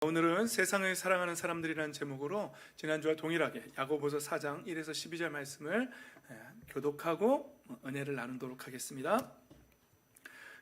오늘은 세상을 사랑하는 사람들이라는 제목으로 지난주와 동일하게 야고보서 4장 1에서 12절 말씀을 교독하고 은혜를 나누도록 하겠습니다.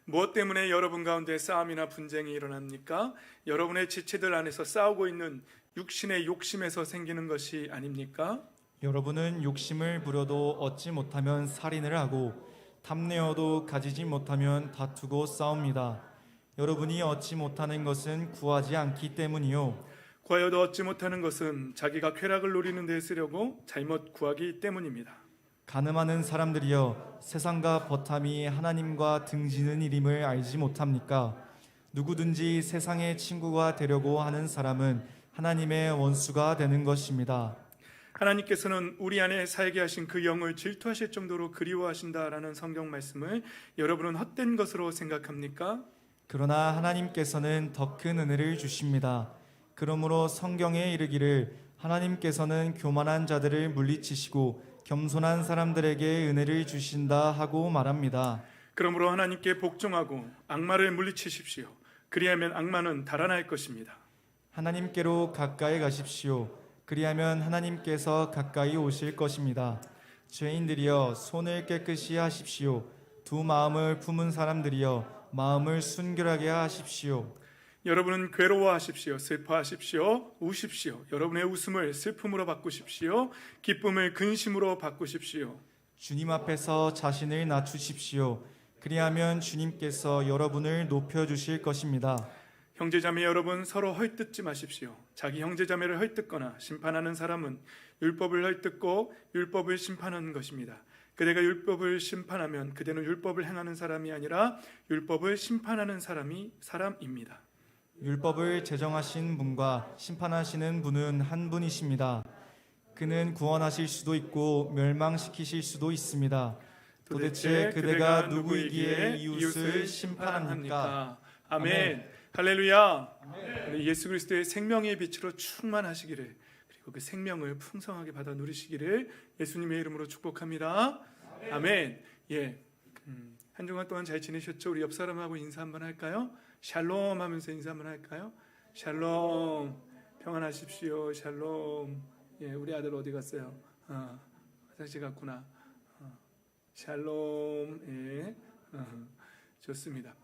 무엇 때문에 여러분 가운데 싸움이나 분쟁이 일어납니까? 여러분의 지체들 안에서 싸우고 있는 육신의 욕심에서 생기는 것이 아닙니까? 여러분은 욕심을 부려도 얻지 못하면 살인을 하고 탐내어도 가지지 못하면 다투고 싸웁니다. 여러분이 얻지 못하는 것은 구하지 않기 때문이요. 구하여도 얻지 못하는 것은 자기가 쾌락을 누리는 데 쓰려고 잘못 구하기 때문입니다. 가늠하는 사람들이여, 세상과 버탐이 하나님과 등지는 일임을 알지 못합니까? 누구든지 세상의 친구가 되려고 하는 사람은 하나님의 원수가 되는 것입니다. 하나님께서는 우리 안에 살게 하신 그 영을 질투하실 정도로 그리워하신다라는 성경 말씀을 여러분은 헛된 것으로 생각합니까? 그러나 하나님께서는 더 큰 은혜를 주십니다. 그러므로 성경에 이르기를 하나님께서는 교만한 자들을 물리치시고 겸손한 사람들에게 은혜를 주신다 하고 말합니다. 그러므로 하나님께 복종하고 악마를 물리치십시오. 그리하면 악마는 달아날 것입니다. 하나님께로 가까이 가십시오. 그리하면 하나님께서 가까이 오실 것입니다. 죄인들이여, 손을 깨끗이 하십시오. 두 마음을 품은 사람들이여, 마음을 순결하게 하십시오. 여러분은 괴로워하십시오. 슬퍼하십시오. 우십시오. 여러분의 웃음을 슬픔으로 바꾸십시오. 기쁨을 근심으로 바꾸십시오. 주님 앞에서 자신을 낮추십시오. 그리하면 주님께서 여러분을 높여주실 것입니다. 형제자매 여러분, 서로 헐뜯지 마십시오. 자기 형제자매를 헐뜯거나 심판하는 사람은 율법을 헐뜯고 율법을 심판하는 것입니다. 그대가 율법을 심판하면 그대는 율법을 행하는 사람이 아니라 율법을 심판하는 사람입니다. 율법을 제정하신 분과 심판하시는 분은 한 분이십니다. 그는 구원하실 수도 있고 멸망시키실 수도 있습니다. 도대체 그대가 누구이기에 이웃을 심판합니까? 아멘. 할렐루야. 우리 예수 그리스도의 생명의 빛으로 충만하시기를, 그리고 그 생명을 풍성하게 받아 누리시기를 예수님의 이름으로 축복합니다. 아멘. 예. 한 주간 동안 잘 지내셨죠? 우리 옆 사람하고 인사 한번 할까요? 샬롬 하면서 인사 한번 할까요? 샬롬. 평안하십시오. 샬롬. 예, 우리 아들 어디 갔어요? 화장실 갔구나. 샬롬. 예. 좋습니다.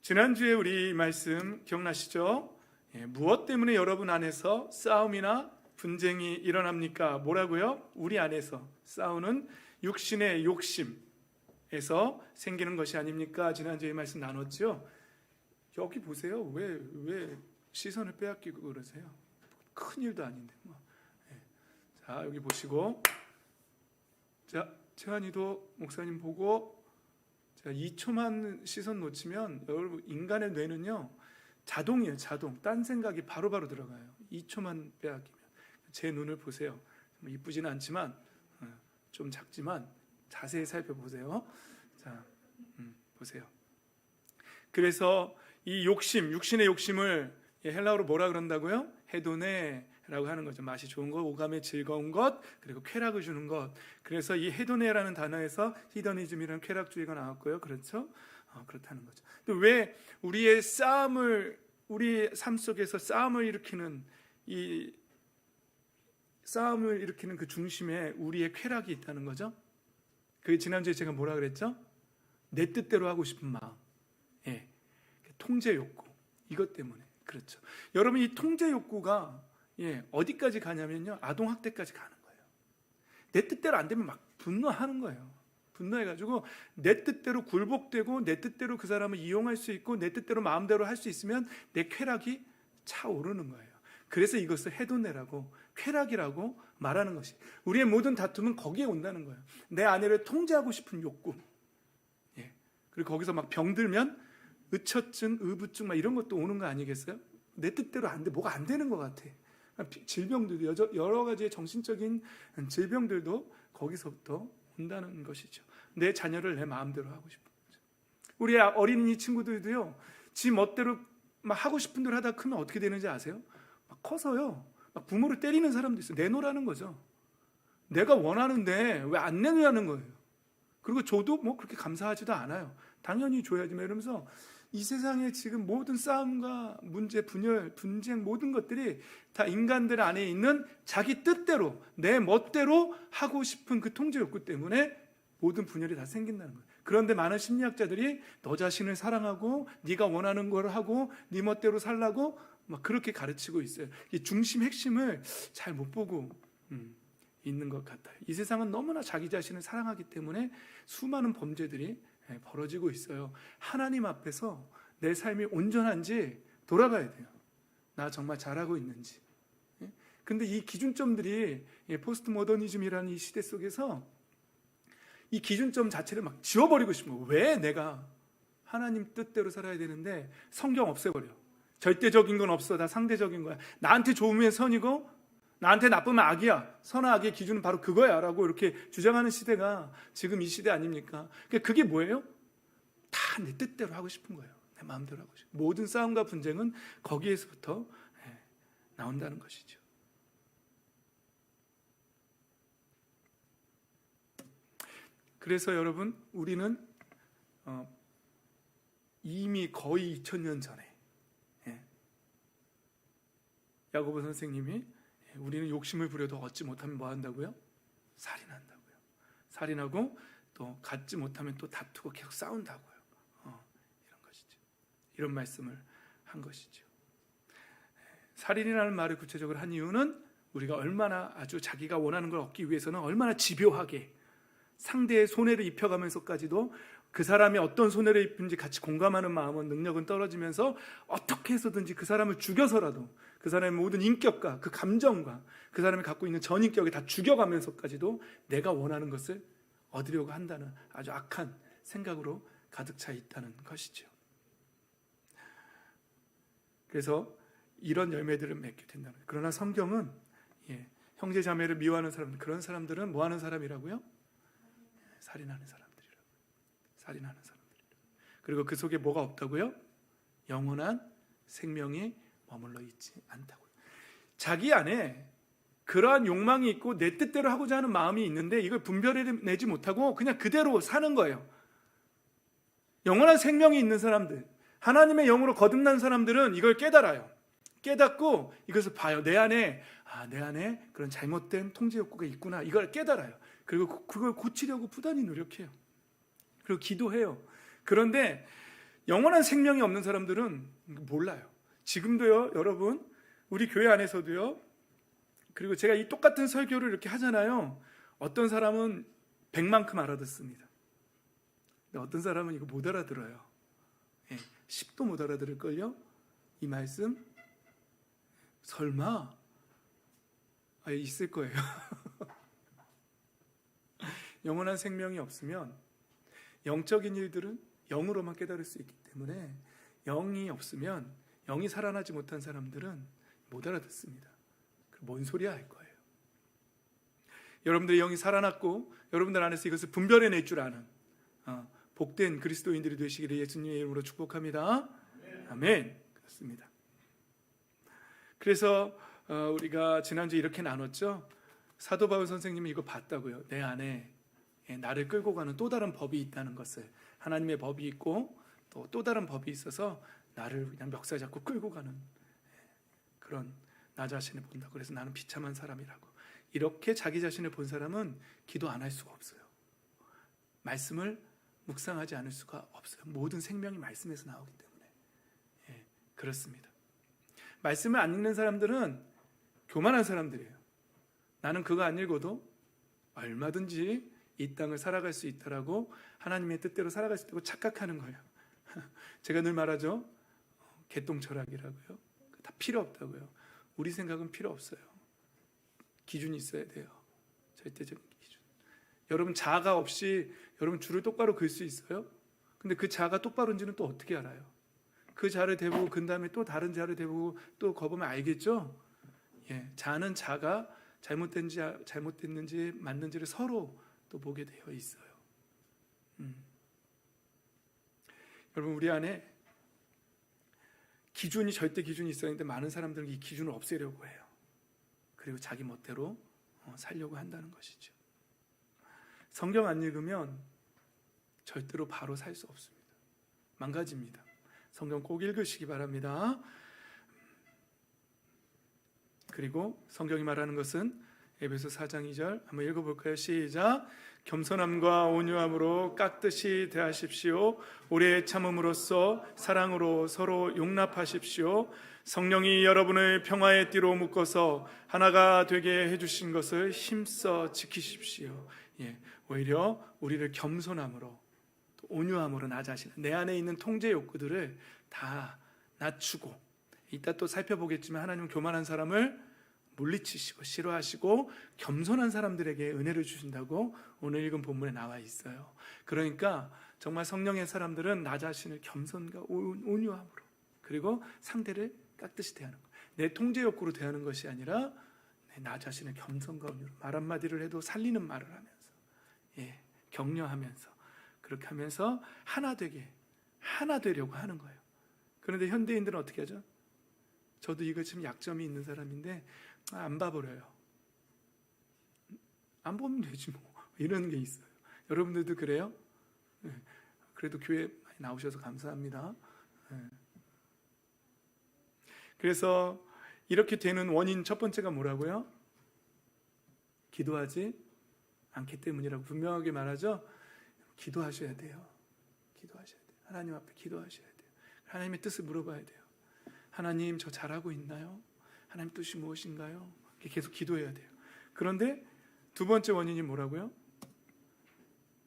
지난주에 우리 말씀 기억나시죠? 예, 무엇 때문에 여러분 안에서 싸움이나 분쟁이 일어납니까? 뭐라고요? 우리 안에서 싸우는 육신의 욕심에서 생기는 것이 아닙니까? 지난주에 말씀 나눴죠? 여기 보세요. 왜 시선을 빼앗기고 그러세요? 큰일도 아닌데. 예. 자, 여기 보시고, 자, 최한이도 목사님 보고, 자, 2초만 시선 놓치면 여러분 인간의 뇌는요 자동이에요. 자동. 딴 생각이 바로바로 들어가요. 2초만 빼앗기면. 제 눈을 보세요. 이쁘지는 않지만 좀 작지만 자세히 살펴보세요. 자, 보세요. 그래서 이 욕심, 육신의 욕심을 헬라어로 뭐라 그런다고요? 헤도네라고 하는 거죠. 맛이 좋은 것, 오감의 즐거운 것, 그리고 쾌락을 주는 것. 그래서 이 헤도네라는 단어에서 히더니즘이라는 쾌락주의가 나왔고요. 그렇죠? 그렇다는 거죠. 근데 왜 우리의 우리 삶 속에서 싸움을 일으키는 그 중심에 우리의 쾌락이 있다는 거죠? 그 지난주에 제가 뭐라 그랬죠? 내 뜻대로 하고 싶은 마음. 예. 통제 욕구. 이것 때문에. 그렇죠. 여러분, 이 통제 욕구가 어디까지 가냐면요, 아동 학대까지 가는 거예요. 내 뜻대로 안 되면 막 분노하는 거예요. 분노해가지고 내 뜻대로 굴복되고 내 뜻대로 그 사람을 이용할 수 있고 내 뜻대로 마음대로 할 수 있으면 내 쾌락이 차오르는 거예요. 그래서 이것을 헤도네라고, 쾌락이라고 말하는 것이, 우리의 모든 다툼은 거기에 온다는 거예요. 내 아내를 통제하고 싶은 욕구. 그리고 거기서 막 병들면 의처증, 의부증 막 이런 것도 오는 거 아니겠어요? 내 뜻대로 안 돼, 뭐가 안 되는 것 같아. 질병들도, 여러 가지의 정신적인 질병들도 거기서부터 온다는 것이죠. 내 자녀를 내 마음대로 하고 싶은 거죠. 우리 어린이 친구들도요, 지 멋대로 막 하고 싶은 대로 하다 크면 어떻게 되는지 아세요? 막 커서요, 막 부모를 때리는 사람도 있어요. 내놓으라는 거죠. 내가 원하는데 왜 안 내놓으라는 거예요. 그리고 줘도 뭐 그렇게 감사하지도 않아요. 당연히 줘야지 이러면서 이 세상에 지금 모든 싸움과 문제, 분열, 분쟁 모든 것들이 다 인간들 안에 있는 자기 뜻대로 내 멋대로 하고 싶은 그 통제 욕구 때문에 모든 분열이 다 생긴다는 거예요. 그런데 많은 심리학자들이 너 자신을 사랑하고 네가 원하는 걸 하고 네 멋대로 살라고 막 그렇게 가르치고 있어요. 이 중심 핵심을 잘 못 보고 있는 것 같아요. 이 세상은 너무나 자기 자신을 사랑하기 때문에 수많은 범죄들이 벌어지고 있어요. 하나님 앞에서 내 삶이 온전한지 돌아봐야 돼요. 나 정말 잘하고 있는지. 근데 이 기준점들이 포스트 모더니즘이라는 이 시대 속에서 이 기준점 자체를 막 지워버리고 싶은 거예요. 왜 내가 하나님 뜻대로 살아야 되는데 성경 없애버려. 절대적인 건 없어. 다 상대적인 거야. 나한테 좋으면 선이고 나한테 나쁘면 악이야. 선과 악의 기준은 바로 그거야 라고 이렇게 주장하는 시대가 지금 이 시대 아닙니까? 그게 뭐예요? 다 내 뜻대로 하고 싶은 거예요. 내 마음대로 하고 싶은. 모든 싸움과 분쟁은 거기에서부터 나온다는 것이죠. 그래서 여러분, 우리는 이미 거의 2000년 전에 야고보 선생님이 우리는 욕심을 부려도 얻지 못하면 뭐 한다고요? 살인한다고요. 살인하고 또 갖지 못하면 또 다투고 계속 싸운다고요. 이런 것이죠. 이런 말씀을 한 것이죠. 살인이라는 말을 구체적으로 한 이유는 우리가 얼마나 아주 자기가 원하는 걸 얻기 위해서는 얼마나 집요하게 상대의 손해를 입혀가면서까지도 그 사람이 어떤 손해를 입은지 같이 공감하는 마음은 능력은 떨어지면서 어떻게 해서든지 그 사람을 죽여서라도 그 사람의 모든 인격과 그 감정과 그 사람이 갖고 있는 전인격을 다 죽여가면서까지도 내가 원하는 것을 얻으려고 한다는 아주 악한 생각으로 가득 차 있다는 것이죠. 그래서 이런 열매들을 맺게 된다는 거예요. 그러나 성경은 형제 자매를 미워하는 사람들, 그런 사람들은 뭐 하는 사람이라고요? 살인하는 사람들이라고. 살인하는 사람들이라고. 그리고 그 속에 뭐가 없다고요? 영원한 생명이 머물러 있지 않다고요. 자기 안에 그러한 욕망이 있고 내 뜻대로 하고자 하는 마음이 있는데 이걸 분별해내지 못하고 그냥 그대로 사는 거예요. 영원한 생명이 있는 사람들, 하나님의 영으로 거듭난 사람들은 이걸 깨달아요. 깨닫고 이것을 봐요. 내 안에 그런 잘못된 통제 욕구가 있구나. 이걸 깨달아요. 그리고 그걸 고치려고 부단히 노력해요. 그리고 기도해요. 그런데 영원한 생명이 없는 사람들은 몰라요. 지금도요, 여러분, 우리 교회 안에서도요, 그리고 제가 이 똑같은 설교를 이렇게 하잖아요. 어떤 사람은 100만큼 알아듣습니다. 근데 어떤 사람은 이거 못 알아들어요. 10도 못 알아들을걸요? 이 말씀? 설마? 있을 거예요. 영원한 생명이 없으면 영적인 일들은 영으로만 깨달을 수 있기 때문에 영이 없으면, 영이 살아나지 못한 사람들은 못 알아듣습니다. 뭔 소리야 할 거예요. 여러분들의 영이 살아났고 여러분들 안에서 이것을 분별해낼 줄 아는 복된 그리스도인들이 되시기를 예수님의 이름으로 축복합니다. 아멘. 그렇습니다. 그래서 우리가 지난주에 이렇게 나눴죠. 사도 바울 선생님이 이거 봤다고요. 내 안에 나를 끌고 가는 또 다른 법이 있다는 것을, 하나님의 법이 있고 또 다른 법이 있어서 나를 그냥 멱살 잡고 끌고 가는 그런 나 자신을 본다. 그래서 나는 비참한 사람이라고. 이렇게 자기 자신을 본 사람은 기도 안 할 수가 없어요. 말씀을 묵상하지 않을 수가 없어요. 모든 생명이 말씀에서 나오기 때문에. 그렇습니다. 말씀을 안 읽는 사람들은 교만한 사람들이에요. 나는 그거 안 읽어도 얼마든지 이 땅을 살아갈 수 있다라고, 하나님의 뜻대로 살아갈 수 있다고 착각하는 거예요. 제가 늘 말하죠. 개똥철학이라고요. 다 필요 없다고요. 우리 생각은 필요 없어요. 기준이 있어야 돼요. 절대적인 기준. 여러분 자아가 없이 여러분 줄을 똑바로 그을 수 있어요? 근데 그 자아가 똑바로인지는 또 어떻게 알아요? 그 자를 대보고 그 다음에 또 다른 자를 대보고 또 거보면 알겠죠? 자는 자가 잘못됐는지 맞는지를 서로 또 보게 되어 있어요. 여러분, 우리 안에 기준이, 절대 기준이 있었는데 많은 사람들은 이 기준을 없애려고 해요. 그리고 자기 멋대로 살려고 한다는 것이죠. 성경 안 읽으면 절대로 바로 살 수 없습니다. 망가집니다. 성경 꼭 읽으시기 바랍니다. 그리고 성경이 말하는 것은 에베소 4장 2절 한번 읽어볼까요? 시작. 겸손함과 온유함으로 깍듯이 대하십시오. 오래 참음으로써 사랑으로 서로 용납하십시오. 성령이 여러분을 평화의 띠로 묶어서 하나가 되게 해주신 것을 힘써 지키십시오. 오히려 우리를 겸손함으로 또 온유함으로 나 자신, 내 안에 있는 통제 욕구들을 다 낮추고, 이따 또 살펴보겠지만 하나님은 교만한 사람을 물리치시고 싫어하시고 겸손한 사람들에게 은혜를 주신다고 오늘 읽은 본문에 나와 있어요. 그러니까 정말 성령의 사람들은 나 자신을 겸손과 온유함으로, 그리고 상대를 깍듯이 대하는 것, 내 통제 욕구로 대하는 것이 아니라 나 자신을 겸손과 온유로, 말 한마디를 해도 살리는 말을 하면서, 격려하면서, 그렇게 하면서 하나 되려고 하는 거예요. 그런데 현대인들은 어떻게 하죠? 저도 이거 좀 약점이 있는 사람인데 안 봐버려요. 안 보면 되지 뭐, 이런 게 있어요. 여러분들도 그래요? 그래도 교회 많이 나오셔서 감사합니다. 그래서 이렇게 되는 원인 첫 번째가 뭐라고요? 기도하지 않기 때문이라고 분명하게 말하죠. 기도하셔야 돼요. 기도하셔야 돼요. 하나님 앞에 기도하셔야 돼요. 하나님의 뜻을 물어봐야 돼요. 하나님, 저 잘하고 있나요? 하나님 뜻이 무엇인가요? 계속 기도해야 돼요. 그런데 두 번째 원인이 뭐라고요?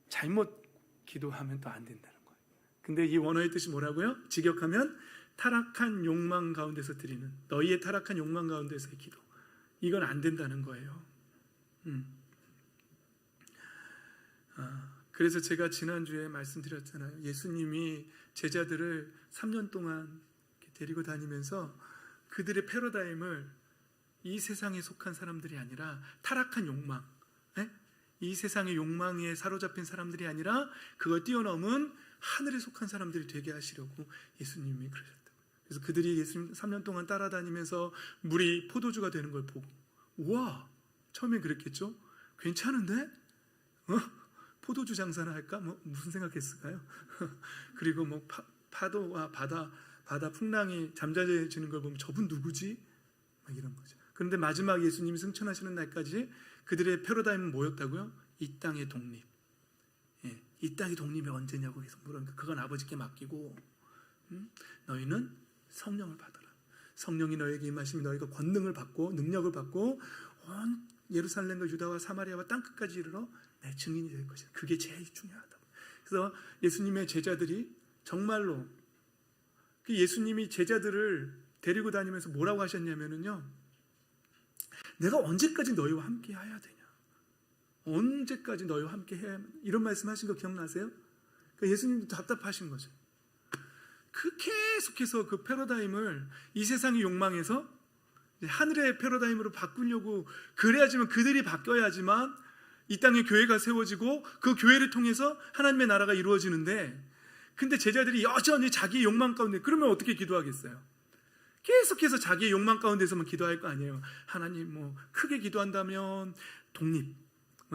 잘못 기도하면 또 안 된다는 거예요. 근데 이 원어의 뜻이 뭐라고요? 직역하면 타락한 욕망 가운데서 드리는, 너희의 타락한 욕망 가운데서의 기도, 이건 안 된다는 거예요. 그래서 제가 지난주에 말씀드렸잖아요. 예수님이 제자들을 3년 동안 데리고 다니면서 그들의 패러다임을 이 세상에 속한 사람들이 아니라 타락한 욕망, 이 세상의 욕망에 사로잡힌 사람들이 아니라 그걸 뛰어넘은 하늘에 속한 사람들이 되게 하시려고 예수님이 그러셨다. 그래서 그들이 예수님 3년 동안 따라다니면서 물이 포도주가 되는 걸 보고, 우와, 처음엔 그랬겠죠? 괜찮은데? 포도주 장사나 할까? 무슨 생각했을까요? 그리고 파도와 바다 풍랑이 잠잠해지는 걸 보면 저분 누구지? 막 이런 거죠. 그런데 마지막 예수님이 승천하시는 날까지 그들의 패러다임은 뭐였다고요? 이 땅의 독립. 이 땅의 독립이 언제냐고 계속 물으니까 그건 아버지께 맡기고, 너희는 성령을 받아라. 성령이 너에게 임하시면 너희가 권능을 받고 능력을 받고 온 예루살렘과 유다와 사마리아와 땅끝까지 이르러 내 증인이 될 것이다. 그게 제일 중요하다. 그래서 예수님의 제자들이 정말로, 예수님이 제자들을 데리고 다니면서 뭐라고 하셨냐면요, 내가 언제까지 너희와 함께 해야 되냐, 언제까지 너희와 함께 해야, 이런 말씀하신 거 기억나세요? 그러니까 예수님도 답답하신 거죠. 계속해서 그 패러다임을 이 세상의 욕망에서 하늘의 패러다임으로 바꾸려고, 그래야지만 그들이 바뀌어야지만 이 땅에 교회가 세워지고 그 교회를 통해서 하나님의 나라가 이루어지는데, 근데 제자들이 여전히 자기의 욕망 가운데, 그러면 어떻게 기도하겠어요? 계속해서 자기의 욕망 가운데서만 기도할 거 아니에요. 하나님, 크게 기도한다면 독립,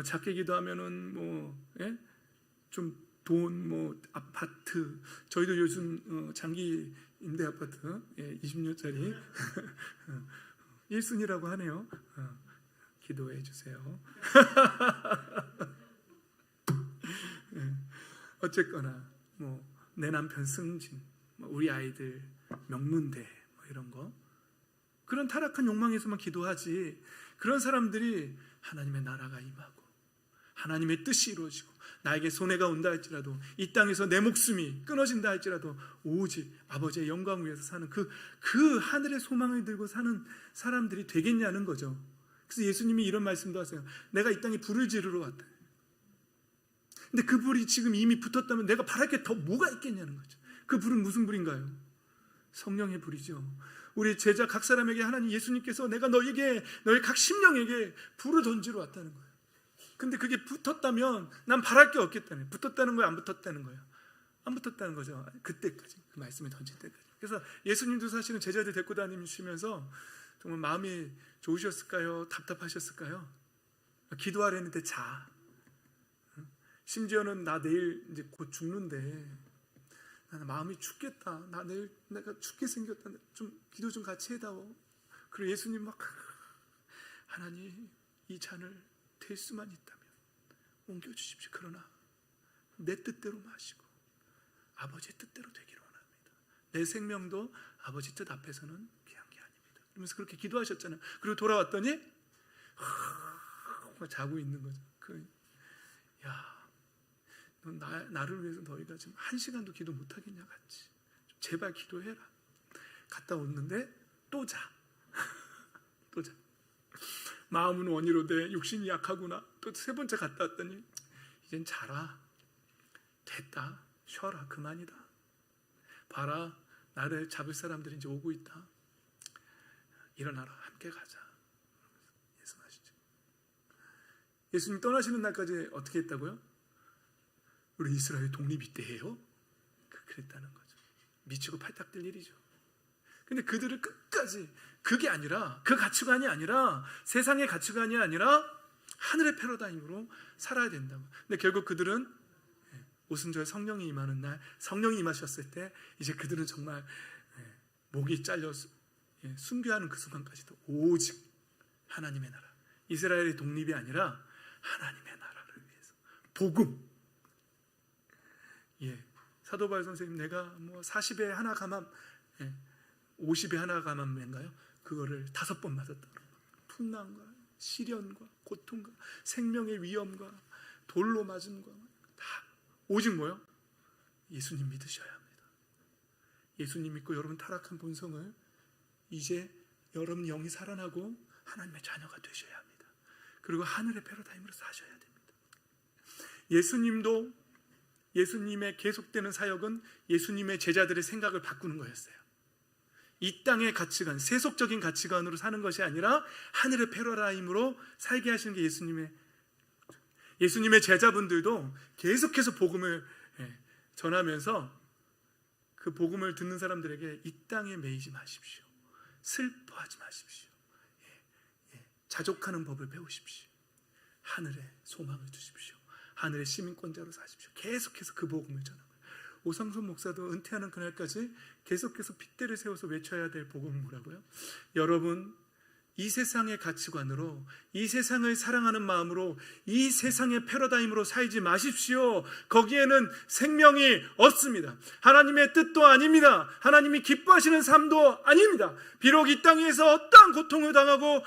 작게 기도하면은 좀 돈, 아파트, 저희도 요즘 장기 임대 아파트 20년짜리 1순위라고 하네요. 기도해 주세요. 어쨌거나 내 남편 승진, 우리 아이들 명문대, 이런 거, 그런 타락한 욕망에서만 기도하지, 그런 사람들이 하나님의 나라가 임하고 하나님의 뜻이 이루어지고 나에게 손해가 온다 할지라도, 이 땅에서 내 목숨이 끊어진다 할지라도 오직 아버지의 영광 위에서 사는 그 하늘의 소망을 들고 사는 사람들이 되겠냐는 거죠. 그래서 예수님이 이런 말씀도 하세요. 내가 이 땅에 불을 지르러 왔다. 근데 그 불이 지금 이미 붙었다면 내가 바랄 게 더 뭐가 있겠냐는 거죠. 그 불은 무슨 불인가요? 성령의 불이죠. 우리 제자 각 사람에게 하나님, 예수님께서 내가 너희 각 심령에게 불을 던지러 왔다는 거예요. 근데 그게 붙었다면 난 바랄 게 없겠다는 거예요. 붙었다는 거예요? 안 붙었다는 거예요? 안 붙었다는 거죠. 그때까지, 그 말씀을 던질 때까지. 그래서 예수님도 사실은 제자들 데리고 다니시면서 정말 마음이 좋으셨을까요? 답답하셨을까요? 기도하려는데 심지어는 나 내일 이제 곧 죽는데 나는 마음이 죽겠다. 내가 죽게 생겼다. 좀 기도 좀 같이 해다오. 그리고 예수님 막 하나님 이 잔을 댈 수만 있다면 옮겨주십시오. 그러나 내 뜻대로 마시고 아버지의 뜻대로 되기를 원합니다. 내 생명도 아버지 뜻 앞에서는 귀한 게 아닙니다. 그러면서 그렇게 기도하셨잖아요. 그리고 돌아왔더니 자고 있는 거죠. 넌 나를 위해서 너희가 지금 1시간도 기도 못하겠냐 같이. 좀 제발 기도해라. 갔다 왔는데 또 자. 또 자. 마음은 원이로되 육신이 약하구나. 또 3번째 갔다 왔더니 이젠 자라. 됐다. 쉬어라. 그만이다. 봐라. 나를 잡을 사람들이 이제 오고 있다. 일어나라. 함께 가자. 예수하시죠. 예수님 떠나시는 날까지 어떻게 했다고요? 우리 이스라엘 독립이 때예요? 그랬다는 거죠. 미치고 팔딱 뛸 일이죠. 근데 그들을 끝까지 그게 아니라 그 가치관이 아니라 세상의 가치관이 아니라 하늘의 패러다임으로 살아야 된다고. 근데 결국 그들은 오순절 성령이 임하는 날, 성령이 임하셨을 때 이제 그들은 정말 목이 잘려서 순교하는 그 순간까지도 오직 하나님의 나라, 이스라엘의 독립이 아니라 하나님의 나라를 위해서 복음. 사도 바울 선생님, 내가 뭐 40에 하나 감암, 50에 하나 감암인가요? 그거를 5번 맞았다. 풍랑과 시련과 고통과 생명의 위험과 돌로 맞음과 다 오직 뭐요? 예수님 믿으셔야 합니다. 예수님 믿고 여러분 타락한 본성을 이제 여러분 영이 살아나고 하나님의 자녀가 되셔야 합니다. 그리고 하늘의 패러다임으로 사셔야 됩니다. 예수님의 계속되는 사역은 예수님의 제자들의 생각을 바꾸는 거였어요. 이 땅의 가치관, 세속적인 가치관으로 사는 것이 아니라 하늘의 패러다임으로 살게 하시는 게 예수님의 제자분들도 계속해서 복음을 전하면서 그 복음을 듣는 사람들에게 이 땅에 매이지 마십시오. 슬퍼하지 마십시오. 자족하는 법을 배우십시오. 하늘에 소망을 두십시오. 하늘의 시민권자로 사십시오. 계속해서 그 복음을 전하는 거예요. 오상선 목사도 은퇴하는 그날까지 계속해서 핏대를 세워서 외쳐야 될 복음은 뭐라고요? 여러분, 이 세상의 가치관으로, 이 세상을 사랑하는 마음으로, 이 세상의 패러다임으로 살지 마십시오. 거기에는 생명이 없습니다. 하나님의 뜻도 아닙니다. 하나님이 기뻐하시는 삶도 아닙니다. 비록 이 땅에서 어떠한 고통을 당하고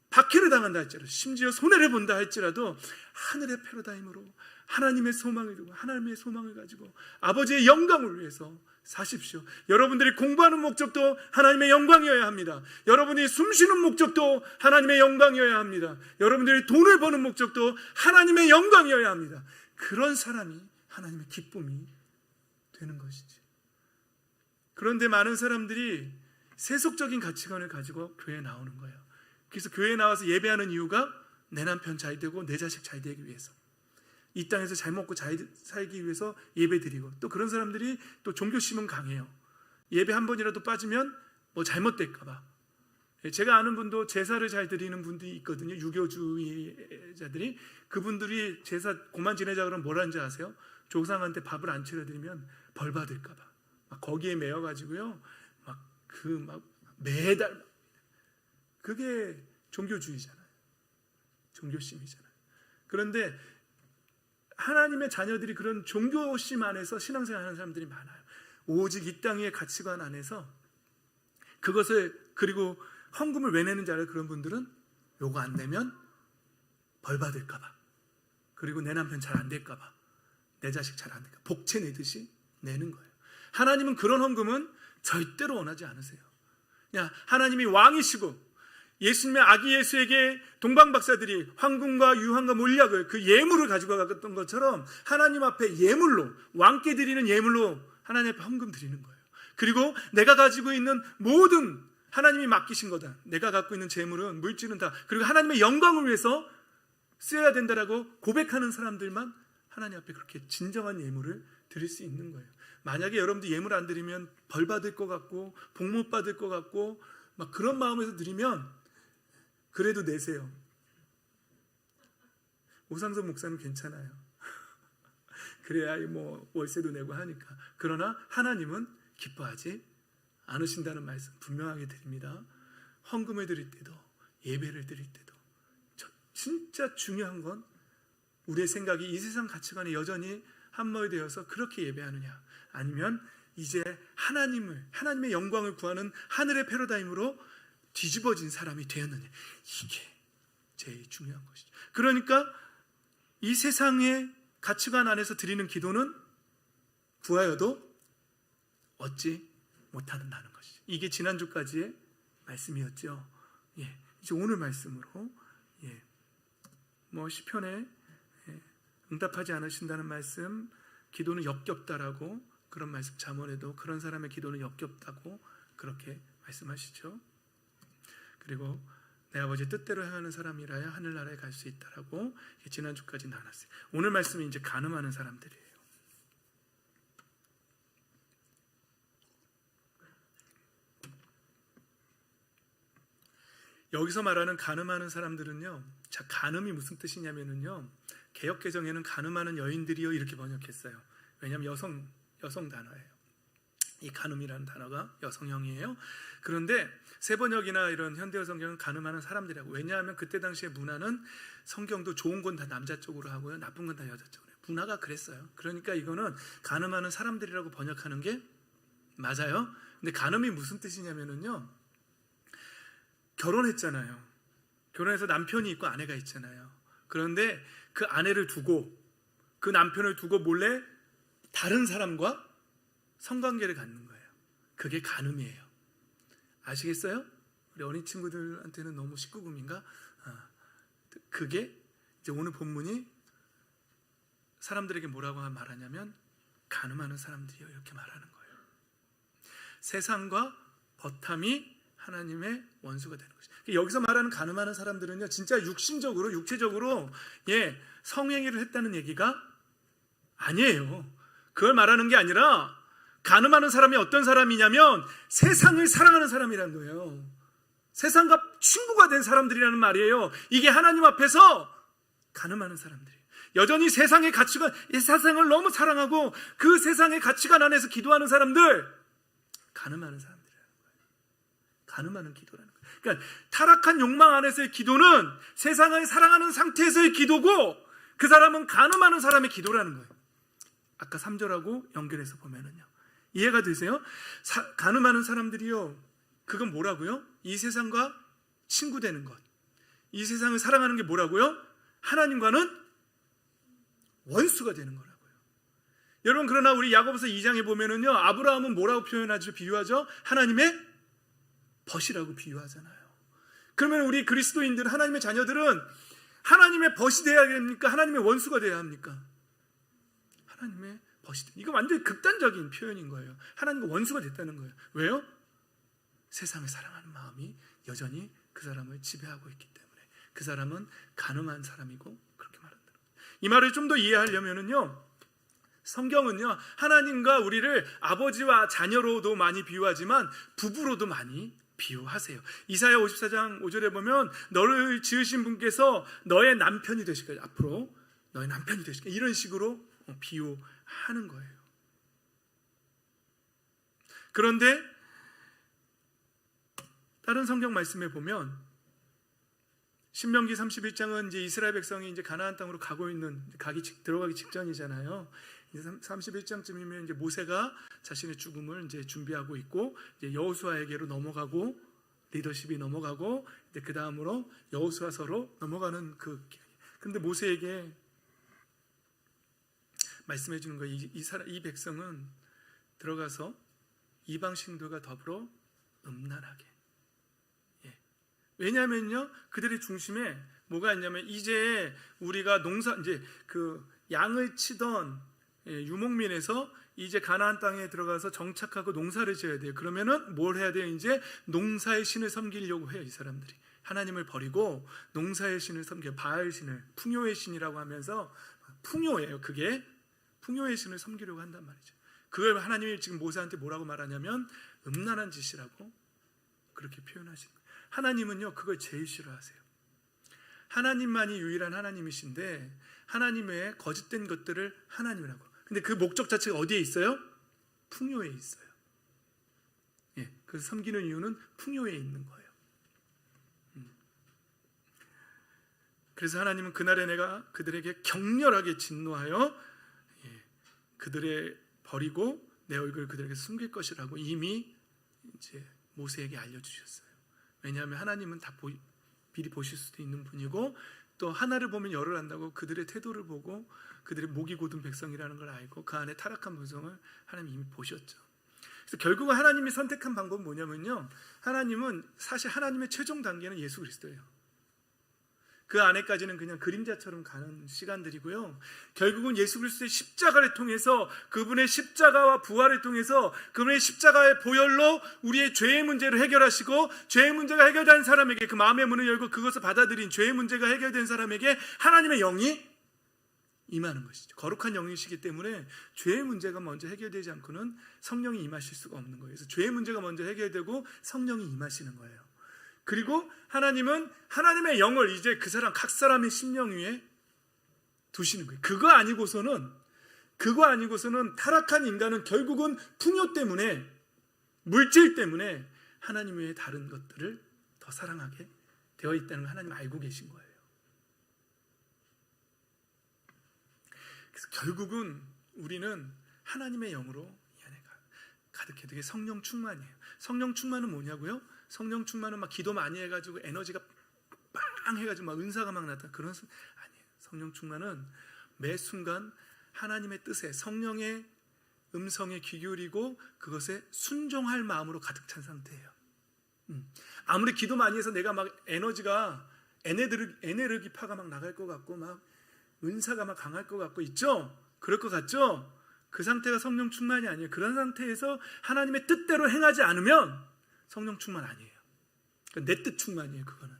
박해를 당한다 할지라도, 심지어 손해를 본다 할지라도 하늘의 패러다임으로 하나님의 소망을 두고 하나님의 소망을 가지고 아버지의 영광을 위해서 사십시오. 여러분들이 공부하는 목적도 하나님의 영광이어야 합니다. 여러분이 숨쉬는 목적도 하나님의 영광이어야 합니다. 여러분들이 돈을 버는 목적도 하나님의 영광이어야 합니다. 그런 사람이 하나님의 기쁨이 되는 것이지. 그런데 많은 사람들이 세속적인 가치관을 가지고 교회에 나오는 거예요. 그래서 교회에 나와서 예배하는 이유가 내 남편 잘 되고 내 자식 잘 되기 위해서, 이 땅에서 잘 먹고 잘 살기 위해서 예배 드리고, 또 그런 사람들이 또 종교심은 강해요. 예배 한 번이라도 빠지면 뭐 잘못될까 봐. 제가 아는 분도 제사를 잘 드리는 분들이 있거든요. 유교주의자들이. 그분들이 제사 고만 지내자 그러면 뭘 하는지 아세요? 조상한테 밥을 안 차려드리면 벌 받을까 봐. 막 거기에 매여가지고요. 매달. 그게 종교주의잖아요. 종교심이잖아요. 그런데 하나님의 자녀들이 그런 종교심 안에서 신앙생활하는 사람들이 많아요. 오직 이 땅의 가치관 안에서 그것을, 그리고 헌금을 왜 내는지 알아요? 그런 분들은 요거 안 내면 벌 받을까 봐, 그리고 내 남편 잘 안 될까 봐, 내 자식 잘 안 될까 봐 복채 내듯이 내는 거예요. 하나님은 그런 헌금은 절대로 원하지 않으세요. 그냥 하나님이 왕이시고 예수님의 아기 예수에게 동방박사들이 황금과 유황과 몰약을, 그 예물을 가지고 갔던 것처럼 하나님 앞에 예물로, 왕께 드리는 예물로 하나님 앞에 헌금 드리는 거예요. 그리고 내가 가지고 있는 모든, 하나님이 맡기신 거다, 내가 갖고 있는 재물은, 물질은 다, 그리고 하나님의 영광을 위해서 쓰여야 된다라고 고백하는 사람들만 하나님 앞에 그렇게 진정한 예물을 드릴 수 있는 거예요. 만약에 여러분들 예물 안 드리면 벌 받을 것 같고 복 못 받을 것 같고 막 그런 마음에서 드리면 그래도 내세요. 오상선 목사는 괜찮아요. 그래야 뭐 월세도 내고 하니까. 그러나 하나님은 기뻐하지 않으신다는 말씀 분명하게 드립니다. 헌금을 드릴 때도 예배를 드릴 때도 진짜 중요한 건 우리의 생각이 이 세상 가치관에 여전히 함몰이 되어서 그렇게 예배하느냐, 아니면 이제 하나님의 영광을 구하는 하늘의 패러다임으로 뒤집어진 사람이 되었느냐. 이게 제일 중요한 것이죠. 그러니까 이 세상의 가치관 안에서 드리는 기도는 구하여도 얻지 못한다는 것이죠. 이게 지난주까지의 말씀이었죠. 이제 오늘 말씀으로 뭐 시편에 응답하지 않으신다는 말씀, 기도는 역겹다라고 그런 말씀, 잠언에도 그런 사람의 기도는 역겹다고 그렇게 말씀하시죠. 그리고 내 아버지 뜻대로 행하는 사람이라야 하늘나라에 갈 수 있다라고 지난주까지 나눴어요. 오늘 말씀이 이제 간음하는 사람들이에요. 여기서 말하는 간음하는 사람들은요, 자, 간음이 무슨 뜻이냐면은요, 개역개정에는 간음하는 여인들이요 이렇게 번역했어요. 왜냐하면 여성 단어예요. 이 간음이라는 단어가 여성형이에요. 그런데 새 번역이나 이런 현대어 성경은 간음하는 사람들이라고. 왜냐하면 그때 당시의 문화는 성경도 좋은 건 다 남자 쪽으로 하고요, 나쁜 건 다 여자 쪽으로 해요. 문화가 그랬어요. 그러니까 이거는 간음하는 사람들이라고 번역하는 게 맞아요. 근데 간음이 무슨 뜻이냐면은요, 결혼했잖아요. 결혼해서 남편이 있고 아내가 있잖아요. 그런데 그 아내를 두고, 그 남편을 두고 몰래 다른 사람과 성관계를 갖는 거예요. 그게 간음이에요. 아시겠어요? 우리 어린 친구들한테는 너무 19금인가? 그게 이제 오늘 본문이 사람들에게 뭐라고 말하냐면 간음하는 사람들이요 이렇게 말하는 거예요. 세상과 버탐이 하나님의 원수가 되는 것이죠. 여기서 말하는 간음하는 사람들은요, 진짜 육신적으로, 육체적으로 성행위를 했다는 얘기가 아니에요. 그걸 말하는 게 아니라, 간음하는 사람이 어떤 사람이냐면 세상을 사랑하는 사람이라는 거예요. 세상과 친구가 된 사람들이라는 말이에요. 이게 하나님 앞에서 간음하는 사람들이에요. 여전히 세상의 가치관, 이 세상을 너무 사랑하고 그 세상의 가치관 안에서 기도하는 사람들, 간음하는 사람들이라는 거예요. 간음하는 기도라는 거예요. 그러니까 타락한 욕망 안에서의 기도는 세상을 사랑하는 상태에서의 기도고, 그 사람은 간음하는 사람의 기도라는 거예요. 아까 3절하고 연결해서 보면은요, 이해가 되세요? 간음하는 사람들이요, 그건 뭐라고요? 이 세상과 친구 되는 것, 이 세상을 사랑하는 게 뭐라고요? 하나님과는 원수가 되는 거라고요. 여러분, 그러나 우리 야고보서 2장에 보면은요, 아브라함은 뭐라고 표현하죠? 비유하죠? 하나님의 벗이라고 비유하잖아요. 그러면 우리 그리스도인들, 하나님의 자녀들은 하나님의 벗이 돼야 됩니까? 하나님의 원수가 돼야 합니까? 하나님의 벗이 돼. 이거 완전히 극단적인 표현인 거예요. 하나님과 원수가 됐다는 거예요. 왜요? 세상을 사랑하는 마음이 여전히 그 사람을 지배하고 있기 때문에 그 사람은 간음한 사람이고, 그렇게 말한다. 이 말을 좀 더 이해하려면은요, 성경은요, 하나님과 우리를 아버지와 자녀로도 많이 비유하지만 부부로도 많이 비유하세요. 이사야 54장 5절에 보면 너를 지으신 분께서 너의 남편이 되실 거예요. 앞으로 너의 남편이 되실 거예요. 이런 식으로 비유하는 거예요. 그런데 다른 성경 말씀에 보면 신명기 31장은 이제 이스라엘 백성이 이제 가나안 땅으로 들어가기 직전이잖아요. 31장쯤이면 이제 모세가 자신의 죽음을 이제 준비하고 있고, 이제 여호수아에게로 넘어가고, 리더십이 넘어가고, 이제 그 다음으로 여호수아서로 넘어가는 그런데 모세에게 말씀해 주는 거예요. 이 백성은 들어가서 이방 신들과 더불어 음란하게. 왜냐하면요, 그들의 중심에 뭐가 있냐면, 이제 우리가 이제 그 양을 치던 유목민에서 이제 가나안 땅에 들어가서 정착하고 농사를 지어야 돼요. 그러면은 뭘 해야 돼요? 이제 농사의 신을 섬기려고 해요. 이 사람들이 하나님을 버리고 농사의 신을 섬겨요. 바알 신을, 풍요의 신이라고 하면서, 풍요예요. 그게 풍요의 신을 섬기려고 한단 말이죠. 그걸 하나님이 지금 모세한테 뭐라고 말하냐면 음란한 짓이라고 그렇게 표현하시는 거예요. 하나님은요, 그걸 제일 싫어하세요. 하나님만이 유일한 하나님이신데 하나님의 거짓된 것들을 하나님이라고, 근데 그 목적 자체가 어디에 있어요? 풍요에 있어요. 예, 그래서 섬기는 이유는 풍요에 있는 거예요. 그래서 하나님은 그날에 내가 그들에게 격렬하게 진노하여 그들의 버리고 내 얼굴을 그들에게 숨길 것이라고 이미 이제 모세에게 알려주셨어요. 왜냐하면 하나님은 다 미리 보실 수도 있는 분이고, 또 하나를 보면 열을 안다고 그들의 태도를 보고 그들의 목이 곧은 백성이라는 걸 알고 그 안에 타락한 본성을 하나님이 이미 보셨죠. 그래서 결국은 하나님이 선택한 방법은 뭐냐면요, 하나님은 사실 하나님의 최종 단계는 예수 그리스도예요. 그 안에까지는 그냥 그림자처럼 가는 시간들이고요, 결국은 예수 그리스도의 십자가를 통해서, 그분의 십자가와 부활을 통해서 그분의 십자가의 보혈로 우리의 죄의 문제를 해결하시고, 죄의 문제가 해결된 사람에게, 그 마음의 문을 열고 그것을 받아들인 죄의 문제가 해결된 사람에게 하나님의 영이 임하는 것이죠. 거룩한 영이시기 때문에 죄의 문제가 먼저 해결되지 않고는 성령이 임하실 수가 없는 거예요. 그래서 죄의 문제가 먼저 해결되고 성령이 임하시는 거예요. 그리고 하나님은 하나님의 영을 이제 그 사람 각 사람의 심령 위에 두시는 거예요. 그거 아니고서는 타락한 인간은 결국은 풍요 때문에, 물질 때문에 하나님 외에 다른 것들을 더 사랑하게 되어 있다는 걸 하나님 알고 계신 거예요. 그래서 결국은 우리는 하나님의 영으로 이 안에 가득해. 되게 성령 충만이에요. 성령 충만은 뭐냐고요? 성령 충만은 막 기도 많이 해가지고 에너지가 빵 해가지고 막 은사가 막 나타나, 그런 아니에요. 성령 충만은 매 순간 하나님의 뜻에, 성령의 음성에 귀 기울이고 그것에 순종할 마음으로 가득 찬 상태예요. 아무리 기도 많이 해서 내가 막 에너지가 에네르기파가 막 나갈 것 같고 막 은사가 막 강할 것 같고 있죠? 그럴 것 같죠? 그 상태가 성령 충만이 아니에요. 그런 상태에서 하나님의 뜻대로 행하지 않으면 성령 충만 아니에요. 내 뜻 충만이에요. 그거는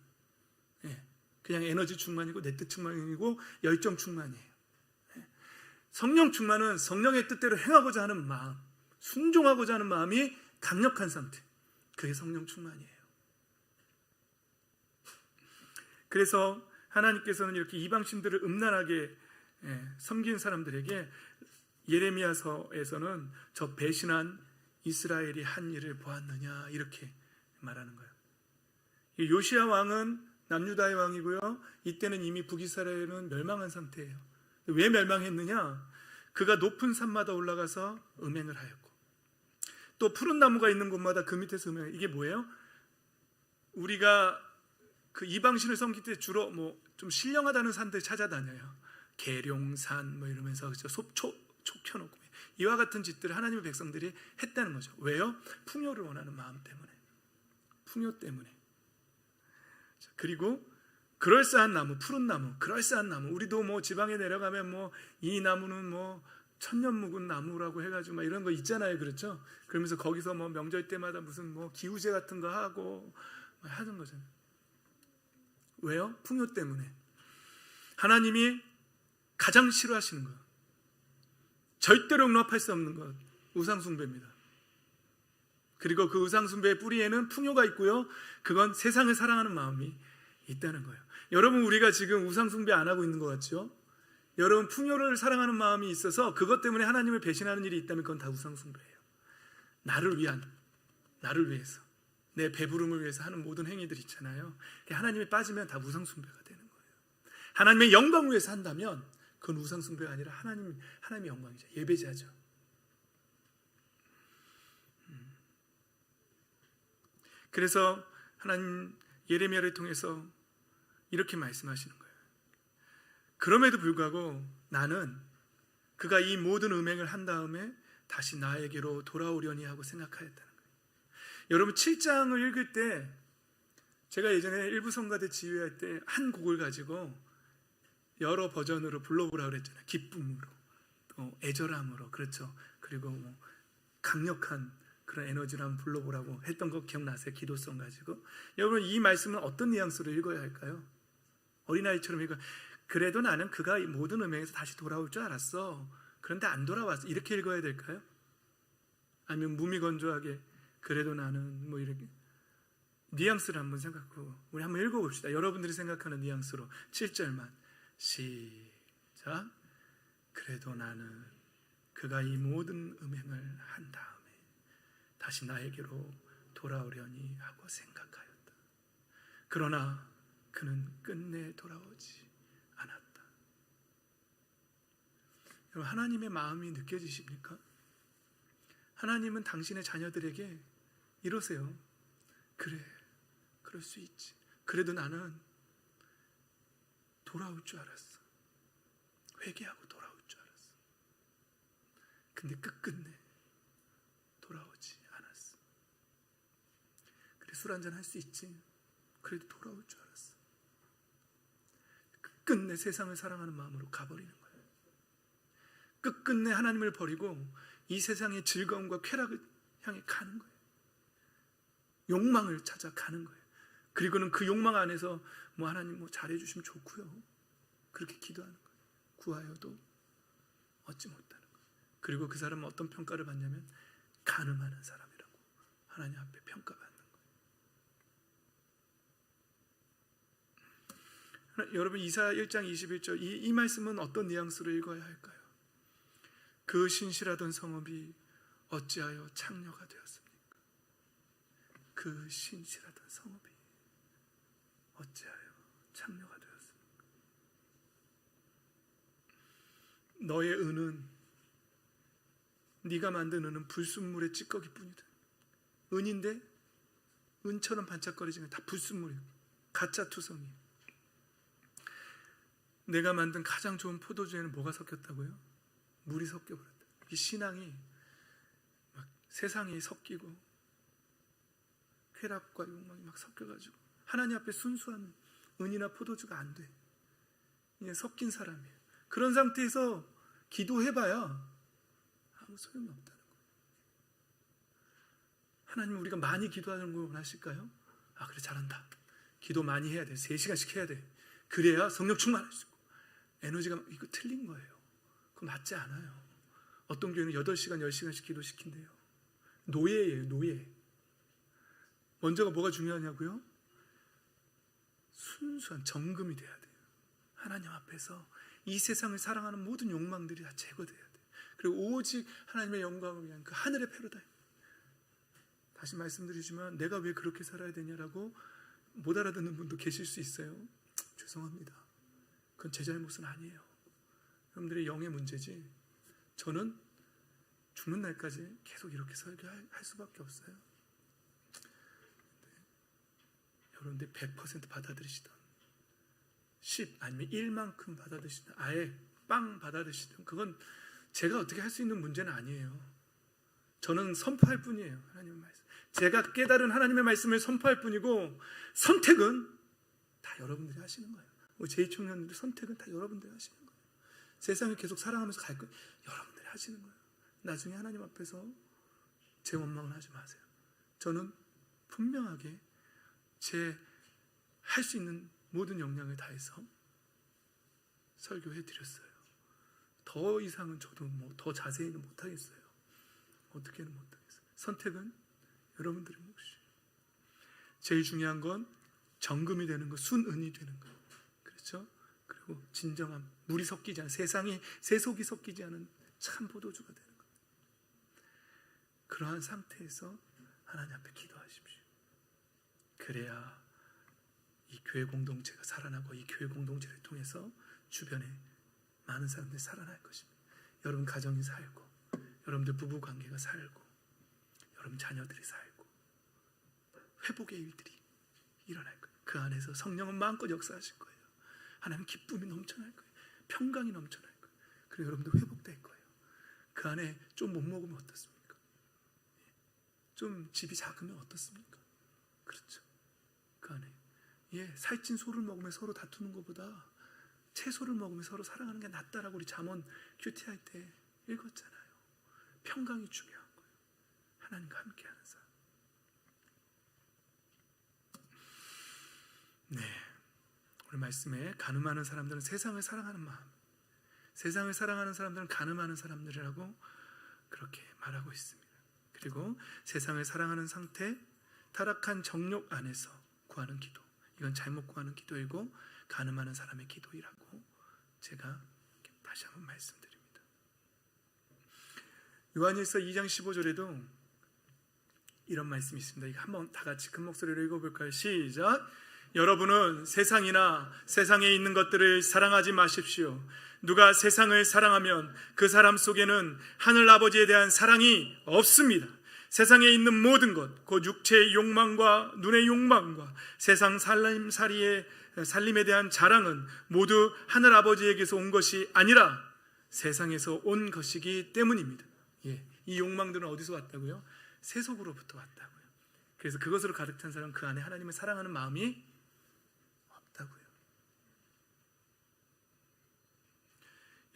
그냥 에너지 충만이고 내 뜻 충만이고 열정 충만이에요. 성령 충만은 성령의 뜻대로 행하고자 하는 마음, 순종하고자 하는 마음이 강력한 상태, 그게 성령 충만이에요. 그래서 하나님께서는 이렇게 이방신들을 음란하게 섬긴 사람들에게 예레미야서에서는 저 배신한 이스라엘이 한 일을 보았느냐 이렇게 말하는 거예요. 요시야 왕은 남유다의 왕이고요, 이때는 이미 북이스라엘은 멸망한 상태예요. 왜 멸망했느냐? 그가 높은 산마다 올라가서 음행을 하였고, 또 푸른 나무가 있는 곳마다 그 밑에서 음행을. 이게 뭐예요? 우리가 그 이방신을 섬길 때 주로 뭐 좀 신령하다는 산들 찾아다녀요. 계룡산 뭐 이러면서 초 켜놓고, 이와 같은 짓들을 하나님의 백성들이 했다는 거죠. 왜요? 풍요를 원하는 마음 때문에, 풍요 때문에. 그리고 그럴싸한 나무, 푸른 나무, 그럴싸한 나무. 우리도 뭐 지방에 내려가면 뭐 이 나무는 뭐 천년 묵은 나무라고 해가지고 막 이런 거 있잖아요, 그렇죠? 그러면서 거기서 뭐 명절 때마다 무슨 뭐 기우제 같은 거 하고 하는 거잖아요. 왜요? 풍요 때문에. 하나님이 가장 싫어하시는 것, 절대로 용납할 수 없는 것, 우상숭배입니다. 그리고 그 우상숭배의 뿌리에는 풍요가 있고요, 그건 세상을 사랑하는 마음이 있다는 거예요. 여러분, 우리가 지금 우상숭배 안 하고 있는 것 같죠? 여러분, 풍요를 사랑하는 마음이 있어서 그것 때문에 하나님을 배신하는 일이 있다면 그건 다 우상숭배예요. 나를 위해서, 내 배부름을 위해서 하는 모든 행위들 있잖아요. 하나님이 빠지면 다 우상숭배가 되는 거예요. 하나님의 영광을 위해서 한다면 그건 우상숭배가 아니라 하나님의 영광이죠. 예배자죠. 그래서 하나님 예레미야를 통해서 이렇게 말씀하시는 거예요. 그럼에도 불구하고 나는 그가 이 모든 음행을 한 다음에 다시 나에게로 돌아오려니 하고 생각하였다는 거예요. 여러분, 7장을 읽을 때 제가 예전에 일부 성가대 지휘할 때 한 곡을 가지고 여러 버전으로 불러보라고 그랬잖아요. 기쁨으로, 또 애절함으로, 그렇죠. 그리고 뭐 강력한 그런 에너지로 한번 불러보라고 했던 거 기억나세요? 기도성 가지고. 여러분, 이 말씀은 어떤 뉘앙스로 읽어야 할까요? 어린아이처럼 읽어. 그래도 나는 그가 모든 음행에서 다시 돌아올 줄 알았어. 그런데 안 돌아왔어. 이렇게 읽어야 될까요? 아니면 무미건조하게 그래도 나는 뭐 이렇게. 뉘앙스를 한번 생각하고 우리 한번 읽어봅시다. 여러분들이 생각하는 뉘앙스로 7절만 시작. 그래도 나는 그가 이 모든 음행을 한 다음에 다시 나에게로 돌아오려니 하고 생각하였다. 그러나 그는 끝내 돌아오지 않았다. 여러분, 하나님의 마음이 느껴지십니까? 하나님은 당신의 자녀들에게 이러세요. 그래, 그럴 수 있지. 그래도 나는 돌아올 줄 알았어. 회개하고 돌아올 줄 알았어. 근데 끝끝내 돌아오지 않았어. 그래, 술 한잔 할 수 있지. 그래도 돌아올 줄 알았어. 끝끝내 세상을 사랑하는 마음으로 가버리는 거예요. 끝끝내 하나님을 버리고 이 세상의 즐거움과 쾌락을 향해 가는 거예요. 욕망을 찾아가는 거예요. 그리고는 그 욕망 안에서 하나님 잘해주시면 좋고요, 그렇게 기도하는 거예요. 구하여도 얻지 못하는 거예요. 그리고 그 사람은 어떤 평가를 받냐면 간음하는 사람이라고 하나님 앞에 평가받는 거예요. 여러분, 이사야 1장 21절 이 말씀은 어떤 뉘앙스로 읽어야 할까요? 그 신실하던 성읍이 어찌하여 창녀가 되었습니까? 그 신실하던 성읍이 어찌하여 창녀가 되었습니까? 너의 은은, 네가 만든 은은 불순물의 찌꺼기뿐이다. 은인데 은처럼 반짝거리지만 다 불순물이에요. 가짜 투성이에요. 내가 만든 가장 좋은 포도주에는 뭐가 섞였다고요? 물이 섞여버렸다. 이 신앙이 막 세상에 섞이고 쾌락과 욕망이 막 섞여가지고 하나님 앞에 순수한 은이나 포도주가 안 돼. 그냥 섞인 사람이에요. 그런 상태에서 기도해봐야 아무 소용이 없다는 거예요. 하나님, 우리가 많이 기도하는 걸 원하실까요? 아, 그래, 잘한다. 기도 많이 해야 돼. 3시간씩 해야 돼. 그래야 성령 충만할 수 있고 에너지가. 이거 틀린 거예요. 그거 맞지 않아요. 어떤 교회는 8시간, 10시간씩 기도시킨대요. 노예예요, 노예. 먼저가 뭐가 중요하냐고요? 순수한 정금이 돼야 돼요. 하나님 앞에서 이 세상을 사랑하는 모든 욕망들이 다 제거돼야 돼요. 그리고 오직 하나님의 영광을 위한 그 하늘의 패러다임. 다시 말씀드리지만 내가 왜 그렇게 살아야 되냐라고 못 알아듣는 분도 계실 수 있어요. 죄송합니다. 그건 제 잘못은 아니에요. 여러분들의 영의 문제지. 저는 죽는 날까지 계속 이렇게 설교할 수밖에 없어요. 여러분들 100% 받아들이시던 10 아니면 1만큼 받아들이시던 아예 빵 받아들이시던 그건 제가 어떻게 할 수 있는 문제는 아니에요. 저는 선포할 뿐이에요. 하나님의 말씀. 제가 깨달은 하나님의 말씀을 선포할 뿐이고 선택은 다 여러분들이 하시는 거예요. 제2청년들 선택은 다 여러분들이 하시는 거예요. 세상을 계속 사랑하면서 갈 거예요. 여러분들이 하시는 거예요. 나중에 하나님 앞에서 제 원망을 하지 마세요. 저는 분명하게 제 할 수 있는 모든 역량을 다해서 설교해 드렸어요. 더 이상은 저도 더 자세히는 못하겠어요. 어떻게는 못하겠어요. 선택은 여러분들의 몫이에요. 제일 중요한 건 정금이 되는 거, 순은이 되는 거. 그렇죠? 그리고 진정한 물이 섞이지 않은, 세상에 세속이 섞이지 않은 참 포도주가 되는 거. 그러한 상태에서 하나님 앞에 기도하십시오. 그래야 이 교회 공동체가 살아나고 이 교회 공동체를 통해서 주변에 많은 사람들이 살아날 것입니다. 여러분 가정이 살고, 여러분들 부부 관계가 살고, 여러분 자녀들이 살고, 회복의 일들이 일어날 거예요. 그 안에서 성령은 마음껏 역사하실 거예요. 하나님 기쁨이 넘쳐날 거예요. 평강이 넘쳐날 거예요. 그리고 여러분들 회복될 거예요. 그 안에 좀 못 먹으면 어떻습니까? 좀 집이 작으면 어떻습니까? 그렇죠. 그 안에 살찐 소를 먹으면 서로 다투는 것보다 채소를 먹으면 서로 사랑하는 게 낫다라고 우리 잠언 큐티할 때 읽었잖아요. 평강이 중요한 거예요. 하나님과 함께하는 삶. 네, 오늘 말씀에 간음하는 사람들은 세상을 사랑하는 마음, 세상을 사랑하는 사람들은 간음하는 사람들이라고 그렇게 말하고 있습니다. 그리고 세상을 사랑하는 상태, 타락한 정욕 안에서 구하는 기도, 이건 잘못 구하는 기도이고 간음하는 사람의 기도이라고 제가 다시 한번 말씀드립니다. 요한일서 2장 15절에도 이런 말씀이 있습니다. 이거 한번 다 같이 큰 목소리로 읽어볼까요? 시작. 여러분은 세상이나 세상에 있는 것들을 사랑하지 마십시오. 누가 세상을 사랑하면 그 사람 속에는 하늘 아버지에 대한 사랑이 없습니다. 세상에 있는 모든 것, 곧 육체의 욕망과 눈의 욕망과 세상 살림에 대한 자랑은 모두 하늘 아버지에게서 온 것이 아니라 세상에서 온 것이기 때문입니다. 이 욕망들은 어디서 왔다고요? 세속으로부터 왔다고요. 그래서 그것으로 가득 찬 사람은 그 안에 하나님을 사랑하는 마음이 없다고요.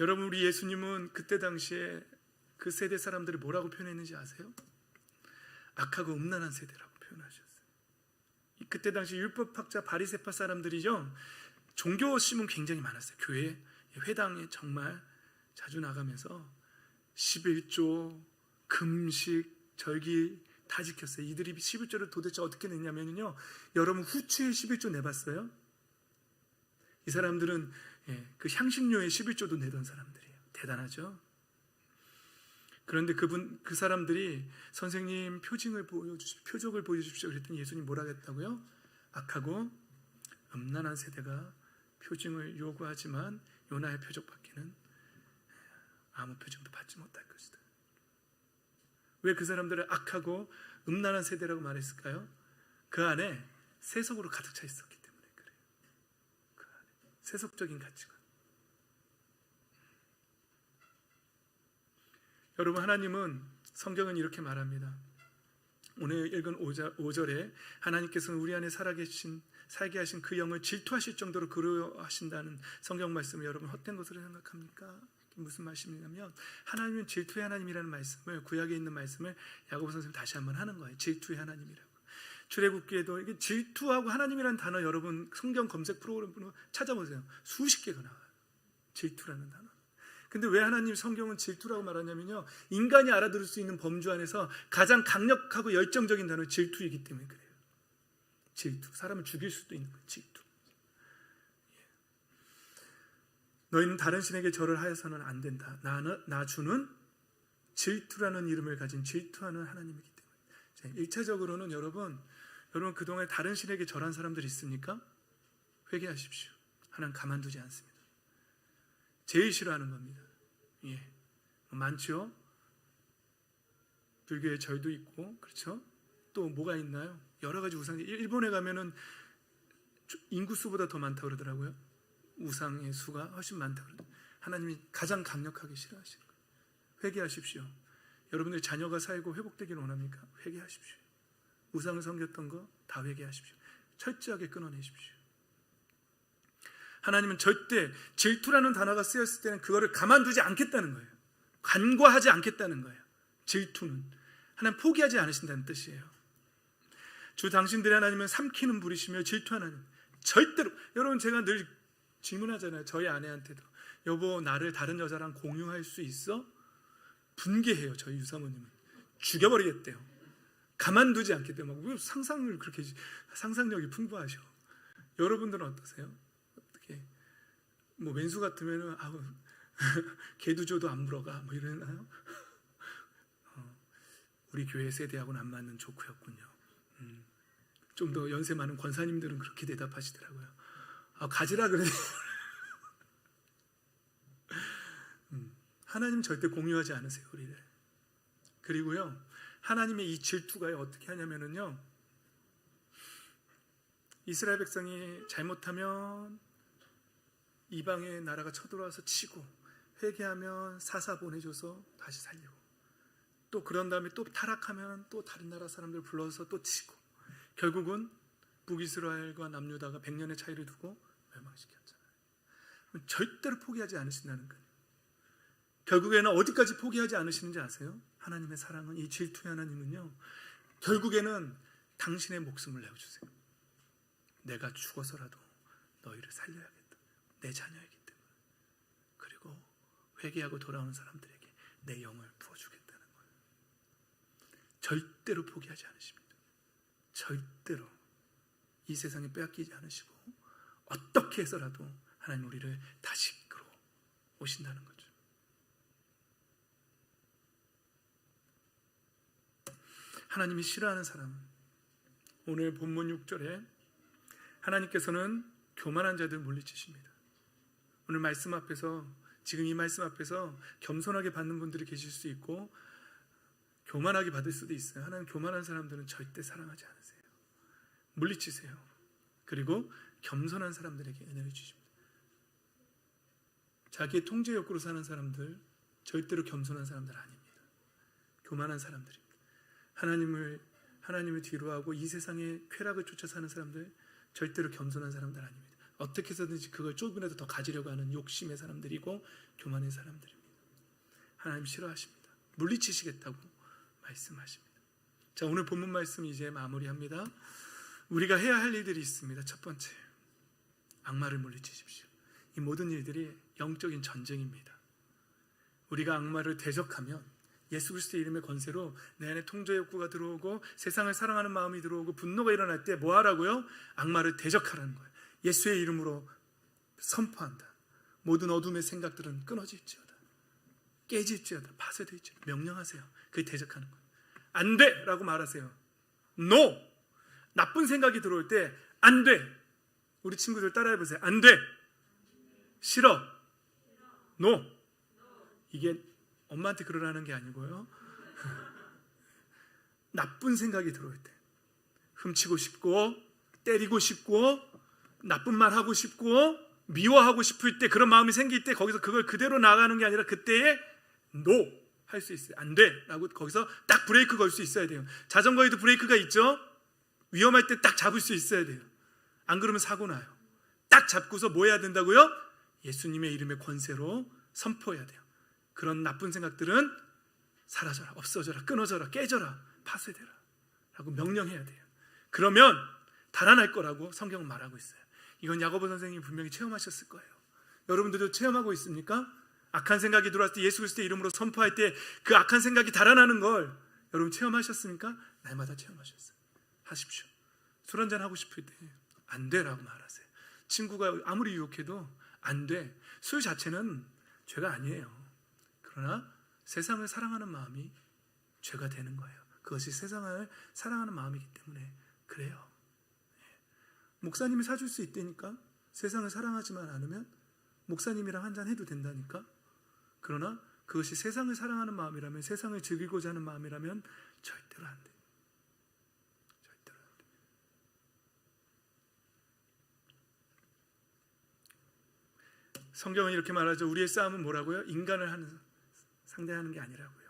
여러분, 우리 예수님은 그때 당시에 그 세대 사람들을 뭐라고 표현했는지 아세요? 악하고 음란한 세대라고 표현하셨어요. 그때 당시 율법학자 바리새파 사람들이죠. 종교심은 굉장히 많았어요. 교회 회당에 정말 자주 나가면서 11조 금식 절기 다 지켰어요. 이들이 11조를 도대체 어떻게 냈냐면요, 여러분 후추에 11조 내봤어요? 이 사람들은 그 향신료에 11조도 내던 사람들이에요. 대단하죠? 그런데 그 사람들이 선생님 표적을 보여주십시오 그랬더니 예수님 뭐라 했다고요? 악하고 음란한 세대가 표징을 요구하지만 요나의 표적 받기는 아무 표징도 받지 못할 것이다. 왜 그 사람들을 악하고 음란한 세대라고 말했을까요? 그 안에 세속으로 가득 차 있었기 때문에 그래요. 그 안에 세속적인 가치관. 여러분, 하나님은 성경은 이렇게 말합니다. 오늘 읽은 5절에 하나님께서는 우리 안에 살게 하신 그 영을 질투하실 정도로 그리워하신다는 성경 말씀을 여러분 헛된 것으로 생각합니까? 무슨 말씀이냐면 하나님은 질투의 하나님이라는 말씀을, 구약에 있는 말씀을 야고보 선생님 다시 한번 하는 거예요. 질투의 하나님이라고. 출애굽기에도 이게 질투하고 하나님이라는 단어 여러분 성경 검색 프로그램으로 찾아보세요. 수십 개가 나와요. 질투라는 단어. 근데 왜 하나님 성경은 질투라고 말하냐면요, 인간이 알아들을 수 있는 범주 안에서 가장 강력하고 열정적인 단어는 질투이기 때문에 그래요. 질투, 사람을 죽일 수도 있는 거예요. 질투. 너희는 다른 신에게 절을 하여서는 안 된다. 나 주는 질투라는 이름을 가진 질투하는 하나님이기 때문에. 1차적으로는 여러분 그동안 다른 신에게 절한 사람들이 있습니까? 회개하십시오. 하나님 가만두지 않습니다. 제일 싫어하는 겁니다. 많죠? 불교의 절도 있고, 그렇죠? 또 뭐가 있나요? 여러 가지 우상이. 일본에 가면은 인구수보다 더 많다고 그러더라고요. 우상의 수가 훨씬 많다고 그러더라고요. 하나님이 가장 강력하게 싫어하시는 거예요. 회개하십시오. 여러분들 자녀가 살고 회복되기를 원합니까? 회개하십시오. 우상을 섬겼던 거 다 회개하십시오. 철저하게 끊어내십시오. 하나님은 절대 질투라는 단어가 쓰였을 때는 그거를 가만두지 않겠다는 거예요. 간과하지 않겠다는 거예요. 질투는 하나님 포기하지 않으신다는 뜻이에요. 주 당신들의 하나님은 삼키는 불이시며 질투 하나님. 절대로. 여러분, 제가 늘 질문하잖아요. 저희 아내한테도. 여보, 나를 다른 여자랑 공유할 수 있어? 분개해요. 저희 유사모님은. 죽여버리겠대요. 가만두지 않겠대요. 막 왜 상상력이 풍부하셔. 여러분들은 어떠세요? 어떻게 뭐 왼수 같으면은 개도 줘도 안 물어가 뭐 이러나요? 우리 교회 세대하고는 안 맞는 조크였군요. 좀 더 연세 많은 권사님들은 그렇게 대답하시더라고요. 가지라 그래. 하나님 절대 공유하지 않으세요, 우리를. 그리고요, 하나님의 이 질투가 어떻게 하냐면은요, 이스라엘 백성이 잘못하면 이방의 나라가 쳐들어와서 치고, 회개하면 사사 보내줘서 다시 살리고, 또 그런 다음에 또 타락하면 또 다른 나라 사람들 불러서 또 치고, 결국은 북이스라엘과 남유다가 100년의 차이를 두고 멸망시켰잖아요. 절대로 포기하지 않으신다는 거예요. 결국에는 어디까지 포기하지 않으시는지 아세요? 하나님의 사랑은, 이 질투의 하나님은요, 결국에는 당신의 목숨을 내어주세요. 내가 죽어서라도 너희를 살려야겠다. 내 자녀이기 때문에. 그리고 회개하고 돌아오는 사람들에게 내 영을 부어주겠다는 거예요. 절대로 포기하지 않으십니다. 절대로 이 세상에 빼앗기지 않으시고 어떻게 해서라도 하나님 우리를 다시 이끌어 오신다는 거죠. 하나님이 싫어하는 사람. 오늘 본문 6절에 하나님께서는 교만한 자들 물리치십니다. 오늘 말씀 앞에서, 지금 이 말씀 앞에서 겸손하게 받는 분들이 계실 수 있고 교만하게 받을 수도 있어요. 하나님 교만한 사람들은 절대 사랑하지 않으세요. 물리치세요. 그리고 겸손한 사람들에게 은혜를 주십니다. 자기의 통제 욕구로 사는 사람들, 절대로 겸손한 사람들 아닙니다. 교만한 사람들입니다. 하나님을 뒤로하고 이 세상의 쾌락을 쫓아 사는 사람들, 절대로 겸손한 사람들 아닙니다. 어떻게 해서든지 그걸 조금이라도 더 가지려고 하는 욕심의 사람들이고 교만의 사람들입니다. 하나님 싫어하십니다. 물리치시겠다고 말씀하십니다. 자, 오늘 본문 말씀 이제 마무리합니다. 우리가 해야 할 일들이 있습니다. 첫 번째, 악마를 물리치십시오. 이 모든 일들이 영적인 전쟁입니다. 우리가 악마를 대적하면 예수 그리스도의 이름의 권세로 내 안에 통제 욕구가 들어오고 세상을 사랑하는 마음이 들어오고 분노가 일어날 때 뭐 하라고요? 악마를 대적하라는 거예요. 예수의 이름으로 선포한다. 모든 어둠의 생각들은 끊어질지어다. 깨질지어다. 파쇄될지어다. 명령하세요. 그게 대적하는 거예요. 안 돼! 라고 말하세요. NO! 나쁜 생각이 들어올 때 안 돼! 우리 친구들 따라해보세요. 안 돼! 싫어! NO! 이게 엄마한테 그러라는 게 아니고요. 나쁜 생각이 들어올 때 훔치고 싶고 때리고 싶고 나쁜 말 하고 싶고 미워하고 싶을 때, 그런 마음이 생길 때 거기서 그걸 그대로 나가는 게 아니라 그때에 NO! 할 수 있어요. 안 돼! 라고 거기서 딱 브레이크 걸 수 있어야 돼요. 자전거에도 브레이크가 있죠? 위험할 때 딱 잡을 수 있어야 돼요. 안 그러면 사고 나요. 딱 잡고서 뭐 해야 된다고요? 예수님의 이름의 권세로 선포해야 돼요. 그런 나쁜 생각들은 사라져라, 없어져라, 끊어져라, 깨져라, 파쇄되라 라고 명령해야 돼요. 그러면 달아날 거라고 성경은 말하고 있어요. 이건 야고보 선생님이 분명히 체험하셨을 거예요. 여러분들도 체험하고 있습니까? 악한 생각이 들어왔을 때 예수 그리스도의 이름으로 선포할 때 그 악한 생각이 달아나는 걸 여러분 체험하셨습니까? 날마다 체험하셨어요. 하십시오. 술 한잔 하고 싶을 때 안 돼라고 말하세요. 친구가 아무리 유혹해도 안 돼. 술 자체는 죄가 아니에요. 그러나 세상을 사랑하는 마음이 죄가 되는 거예요. 그것이 세상을 사랑하는 마음이기 때문에 그래요. 목사님이 사줄 수 있다니까. 세상을 사랑하지만 않으면 목사님이랑 한잔 해도 된다니까. 그러나 그것이 세상을 사랑하는 마음이라면, 세상을 즐기고자 하는 마음이라면 절대로 안 돼. 절대로 안 돼. 성경은 이렇게 말하죠. 우리의 싸움은 뭐라고요? 인간을 상대하는 게 아니라고요.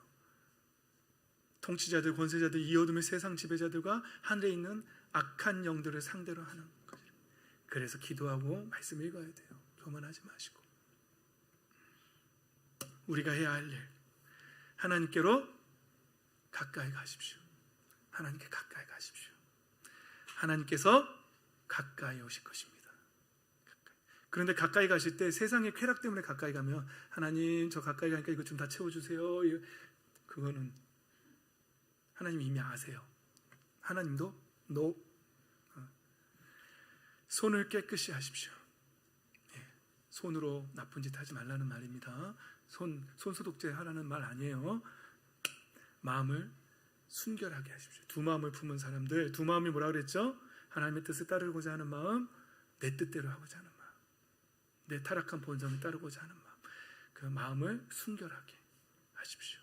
통치자들, 권세자들, 이 어둠의 세상 지배자들과 하늘에 있는 악한 영들을 상대로 하는 거죠. 그래서 기도하고 말씀 읽어야 돼요. 교만하지 마시고. 우리가 해야 할 일, 하나님께로 가까이 가십시오. 하나님께 가까이 가십시오. 하나님께서 가까이 오실 것입니다. 그런데 가까이 가실 때 세상의 쾌락 때문에 가까이 가면 하나님 저 가까이 가니까 이거 좀 다 채워주세요. 그거는 하나님 이미 아세요. 하나님도 NO. 손을 깨끗이 하십시오. 손으로 나쁜 짓 하지 말라는 말입니다. 손소독제 하라는 말 아니에요. 마음을 순결하게 하십시오. 두 마음을 품은 사람들, 두 마음이 뭐라 그랬죠? 하나님의 뜻을 따르고자 하는 마음, 내 뜻대로 하고자 하는 마음, 내 타락한 본성을 따르고자 하는 마음, 그 마음을 순결하게 하십시오.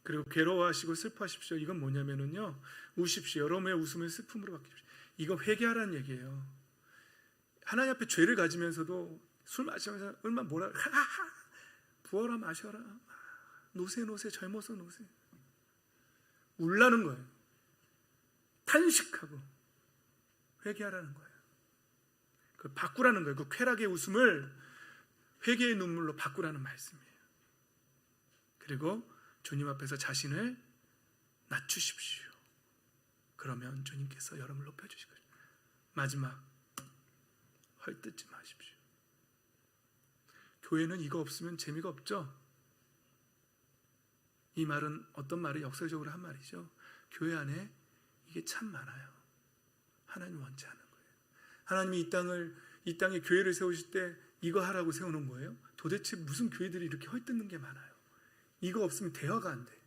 그리고 괴로워하시고 슬퍼하십시오. 이건 뭐냐면요, 우십시오. 여러분의 웃음을 슬픔으로 바뀌십시오. 이거 회개하라는 얘기예요. 하나님 앞에 죄를 가지면서도 술 마시면서 얼마나 뭐라 하하하 부어라 마셔라 노세 젊어서 노세 울라는 거예요. 탄식하고 회개하라는 거예요. 그걸 바꾸라는 거예요. 그 쾌락의 웃음을 회개의 눈물로 바꾸라는 말씀이에요. 그리고 주님 앞에서 자신을 낮추십시오. 그러면 주님께서 여러분을 높여주실 거예요. 마지막, 헐뜯지 마십시오. 교회는 이거 없으면 재미가 없죠. 이 말은 어떤 말을 역설적으로 한 말이죠. 교회 안에 이게 참 많아요. 하나님 원치 않는 거예요. 하나님이 이 땅에 교회를 세우실 때 이거 하라고 세우는 거예요. 도대체 무슨 교회들이 이렇게 헐뜯는 게 많아요. 이거 없으면 대화가 안 돼.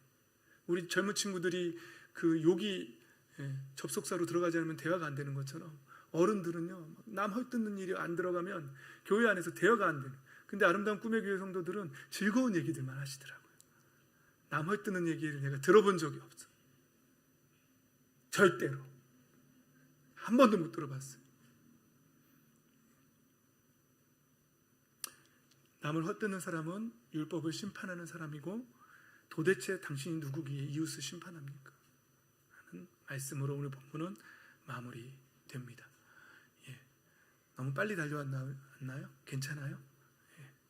우리 젊은 친구들이 그 욕이 접속사로 들어가지 않으면 대화가 안 되는 것처럼 어른들은요, 남 헐뜯는 일이 안 들어가면 교회 안에서 대화가 안 되는. 근데 아름다운 꿈의 교회 성도들은 즐거운 얘기들만 하시더라고요. 남 헐뜯는 얘기를 내가 들어본 적이 없어. 절대로. 한 번도 못 들어봤어요. 남을 헛되는 사람은 율법을 심판하는 사람이고 도대체 당신이 누구기에 이웃을 심판합니까? 하는 말씀으로 오늘 본문은 마무리됩니다. 너무 빨리 달려왔나요? 괜찮아요?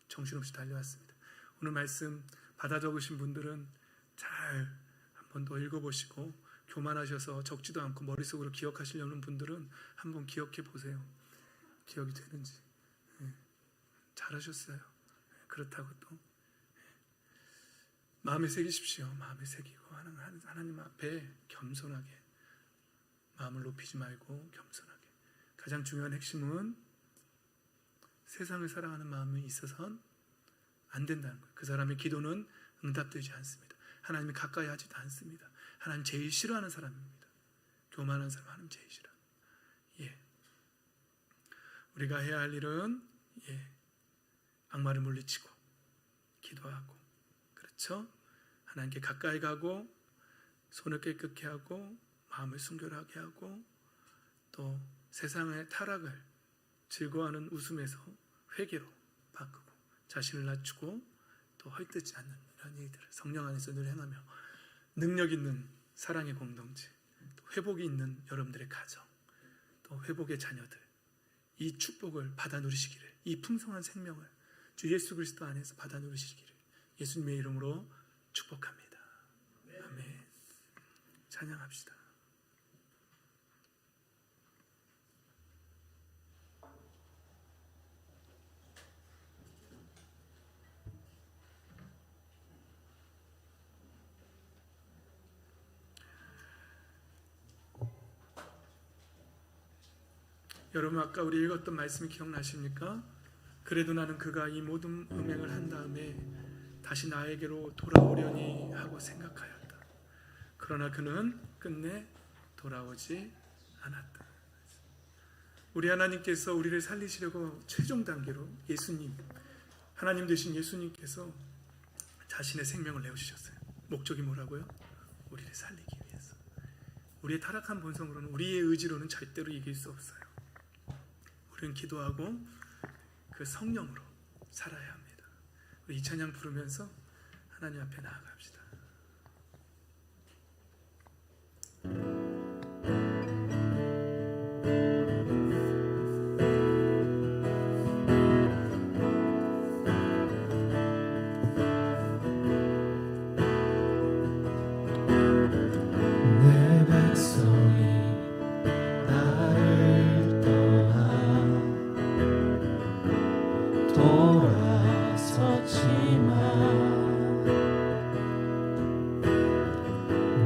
정신없이 달려왔습니다. 오늘 말씀 받아 적으신 분들은 잘 한 번 더 읽어보시고 교만하셔서 적지도 않고 머릿속으로 기억하시려는 분들은 한번 기억해 보세요. 기억이 되는지. 잘하셨어요. 그렇다고 또 마음에 새기십시오. 마음에 새기고 하나님 앞에 겸손하게 마음을 높이지 말고 겸손하게. 가장 중요한 핵심은 세상을 사랑하는 마음이 있어서는 안 된다는 거예요. 그 사람의 기도는 응답되지 않습니다. 하나님이 가까이 하지도 않습니다. 하나님 제일 싫어하는 사람입니다. 교만한 사람 하나님 제일 싫어. 우리가 해야 할 일은 악마를 물리치고 기도하고, 그렇죠? 하나님께 가까이 가고 손을 깨끗게 하고 마음을 순결하게 하고 또 세상의 타락을 즐거워하는 웃음에서 회개로 바꾸고 자신을 낮추고 또 헐뜯지 않는 이런 일들을 성령 안에서 늘 행하며 능력 있는 사랑의 공동체, 또 회복이 있는 여러분들의 가정, 또 회복의 자녀들, 이 축복을 받아 누리시기를, 이 풍성한 생명을 주 예수 그리스도 안에서 받아 누리시기를 예수님의 이름으로 축복합니다. 아멘. 찬양합시다. 여러분, 아까 우리 읽었던 말씀이 기억나십니까? 그래도 나는 그가 이 모든 음행을 한 다음에 다시 나에게로 돌아오려니 하고 생각하였다. 그러나 그는 끝내 돌아오지 않았다. 우리 하나님께서 우리를 살리시려고 최종 단계로 예수님, 하나님 되신 예수님께서 자신의 생명을 내어주셨어요. 목적이 뭐라고요? 우리를 살리기 위해서. 우리의 타락한 본성으로는, 우리의 의지로는 절대로 이길 수 없어요. 우리는 기도하고 그 성령으로 살아야 합니다. 우리 이 찬양 부르면서 하나님 앞에 나아갑시다. 내 백성이 나를 떠나 돌아섰지만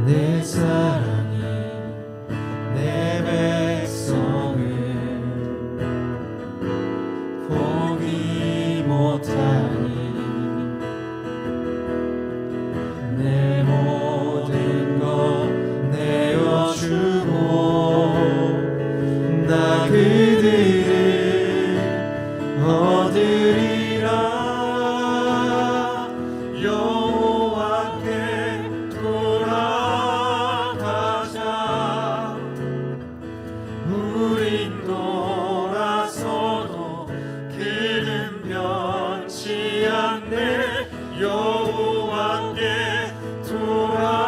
내 사랑이 내 백성을 포기 못하니 내 모든 것 내어주고 나 그들을 얻으리라. 여호와께 돌아가자. 우린 돌아서도 그는 변치 않네. 여호와께 돌아가자.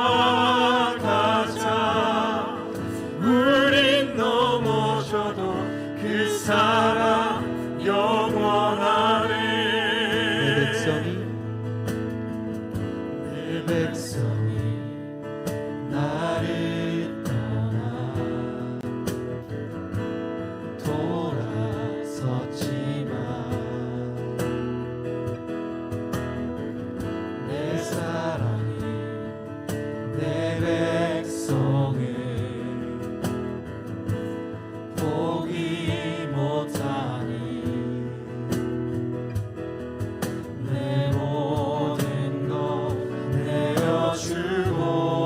우린 넘어져도 그 사랑 영원하네. 내 백성이 나를 떠나 돌아섰지만 내 사랑이 내 백성을 포기 못하니 내 모든 것 내어주고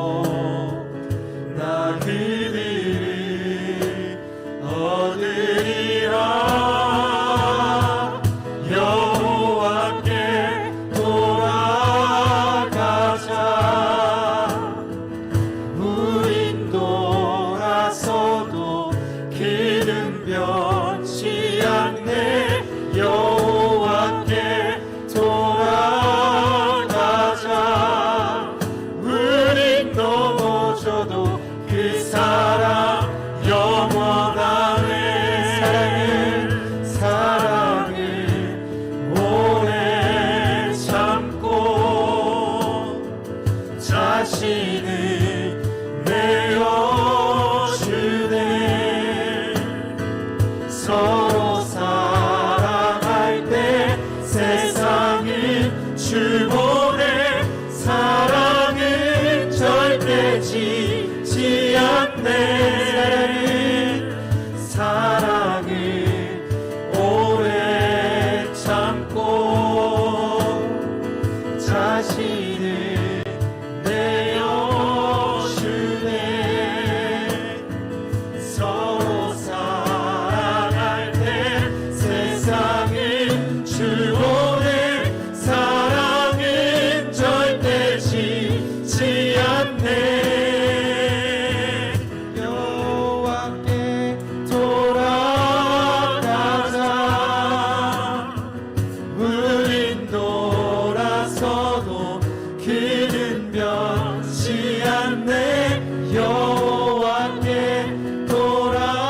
얻으리라. 여호와께 돌아가자. 우린 돌아서도 그는 변치 않네. 여호와께 돌아가자. 우린 넘어져도 그 사랑 영원하네. 사랑을 오래 참고 자신을 내어주네. 서로 사랑할 때 세상은 주보내. 사랑은 절대 지지 않네. 사랑을 오래 참고 자신을 내어주네. 서로 사랑할 때 세상은 주보내. 사랑은 절대 지지 않네. 여호와께 돌아가자. 우린 돌아서도 그는 변치 않네. 여호와께 돌아가자.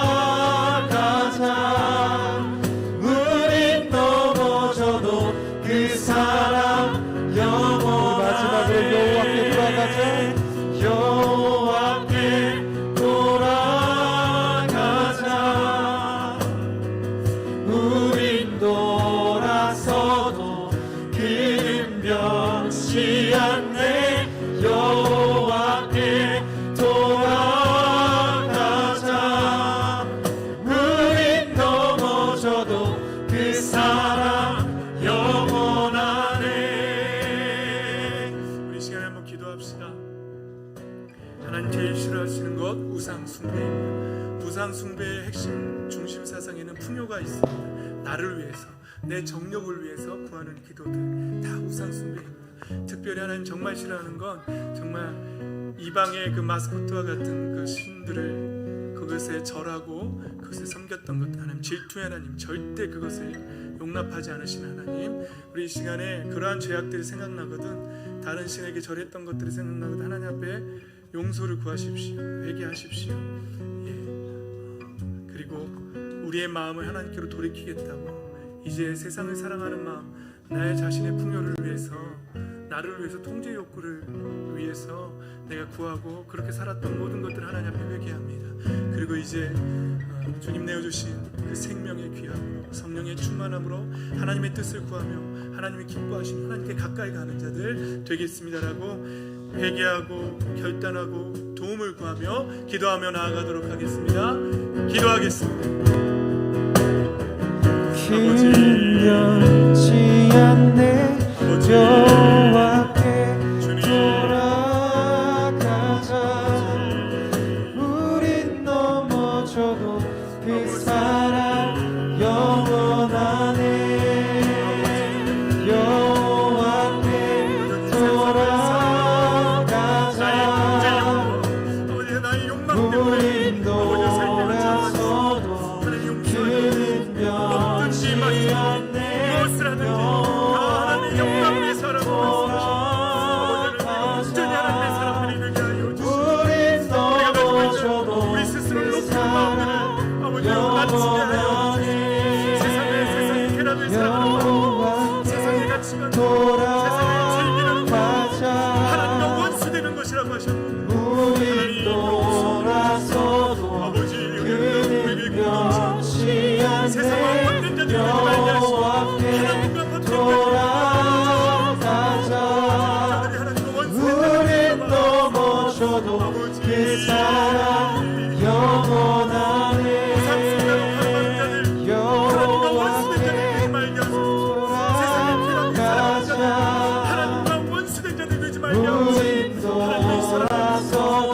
우린 넘어져도 그 사랑 영원하네. 마지막으로 여호와께 돌아가자. 여호와께 돌아가자. 우린 돌아서도 그는 변치 않네. 여호와께 돌아가자. 우린 넘어져도 그 사랑 영원하네. 우리 시간에 한번 기도합시다. 하나님 제일 싫어하시는 것 우상 숭배입니다. 우상 숭배의 핵심 중심 사상에는 풍요가 있습니다. 나를 위해서, 내 정욕을 위해서 구하는 기도들 다 우상 숭배입니다. 특별히 하나님 정말 싫어하는 건 정말 이방의 그 마스코트와 같은 그 신들을 그것에 절하고 그것에 섬겼던 것. 하나님 질투의 하나님, 절대 그것을 용납하지 않으시는 하나님. 우리 이 시간에 그러한 죄악들이 생각나거든, 다른 신에게 절했던 것들이 생각나거든, 하나님 앞에 용서를 구하십시오. 회개하십시오. 그리고 우리의 마음을 하나님께로 돌이키겠다고, 이제 세상을 사랑하는 마음, 나의 자신의 풍요를 위해서, 나를 위해서, 통제 욕구를 위해서 내가 구하고 그렇게 살았던 모든 것들을 하나님 앞에 회개합니다. 그리고 이제 주님 내어주신 그 생명의 귀함으로, 성령의 충만함으로 하나님의 뜻을 구하며 하나님이 기뻐하시는 하나님께 가까이 가는 자들 되겠습니다라고 회개하고 결단하고 도움을 구하며 기도하며 나아가도록 하겠습니다. 기도하겠습니다. 변치 않네. 여호와께 돌아가자. 우린 넘어져도 그 사랑 영원하네. 여호와께 돌아가자. 우린 돌아서도 그는 변치 않네. 하나님의 영광 위에 살아보면서 온전히 하나님의 사람들이 되게 하여 주시옵소서. 우리가 가지고 있는 우리 스스로를 높이는 마음들을 아버지로 낮추게 하여 주시옵소서. 세상의 쾌락을 사랑하는 마음, 세상의 가치관, 세상의 즐기는 마음, 하나님과 원수되는 것이라고 하셨고, 우린 돌아서도 아버지 그는 변치 않네. 세상과 받는 자들이 되지 말게 하시고 하나님과 받는 돌아가자. 우린 넘어져도 그 사랑 영원하네. 여호와께 돌아가자. 우린 돌아서도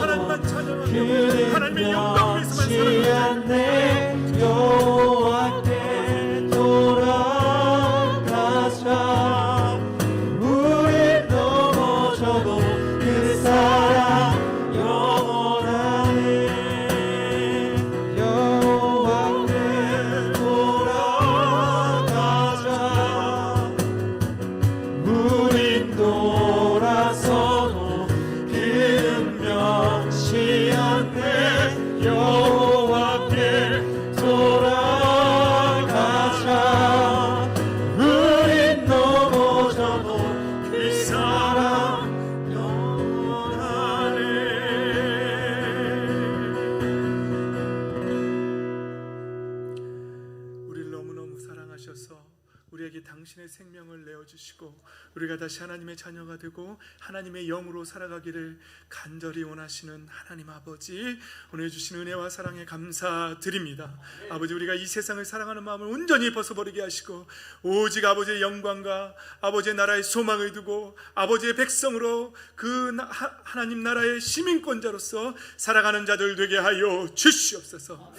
그는 변치 않네. 우리에게 당신의 생명을 내어주시고 우리가 다시 하나님의 자녀가 되고 하나님의 영으로 살아가기를 간절히 원하시는 하나님 아버지, 오늘 주신 은혜와 사랑에 감사드립니다. 아버지, 우리가 이 세상을 사랑하는 마음을 온전히 벗어버리게 하시고 오직 아버지의 영광과 아버지의 나라의 소망을 두고 아버지의 백성으로 그 하나님 나라의 시민권자로서 살아가는 자들 되게 하여 주시옵소서.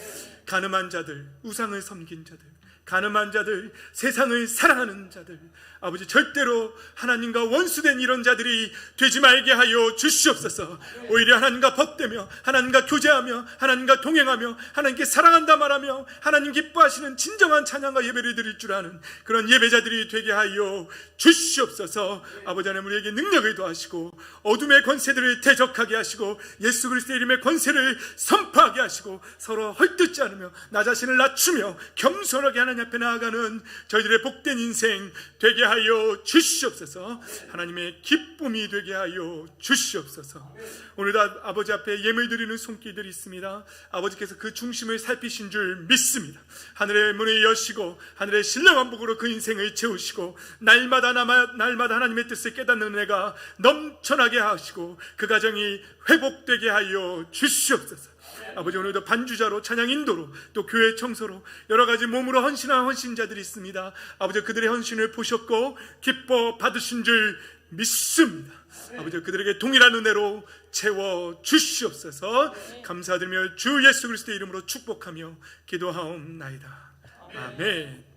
가늠한 자들, 우상을 섬긴 자들, 가늠한 자들, 세상을 사랑하는 자들, 아버지 절대로 하나님과 원수된 이런 자들이 되지 말게 하여 주시옵소서. 오히려 하나님과 벗되며 하나님과 교제하며 하나님과 동행하며 하나님께 사랑한다 말하며 하나님 기뻐하시는 진정한 찬양과 예배를 드릴 줄 아는 그런 예배자들이 되게 하여 주시옵소서. 아버지 하나님, 우리에게 능력을 더하시고 어둠의 권세들을 대적하게 하시고 예수 그리스도의 이름의 권세를 선포하게 하시고 서로 헐뜯지 않으며 나 자신을 낮추며 겸손하게 하나님 앞에 나아가는 저희들의 복된 인생 되게 하여 주시옵소서. 하나님의 기쁨이 되게 하여 주시옵소서. 오늘도 아버지 앞에 예물 드리는 손길들이 있습니다. 아버지께서 그 중심을 살피신 줄 믿습니다. 하늘의 문을 여시고 하늘의 신령한 복으로 그 인생을 채우시고 날마다 하나님의 뜻을 깨닫는 은혜가 넘쳐나게 하시고 그 가정이 회복되게 하여 주시옵소서. 아버지, 오늘도 반주자로 찬양 인도로 또 교회 청소로 여러 가지 몸으로 헌신한 헌신자들이 있습니다. 아버지, 그들의 헌신을 보셨고 기뻐 받으신 줄 믿습니다. 아버지, 그들에게 동일한 은혜로 채워 주시옵소서. 감사드리며 주 예수 그리스도의 이름으로 축복하며 기도하옵나이다. 아멘.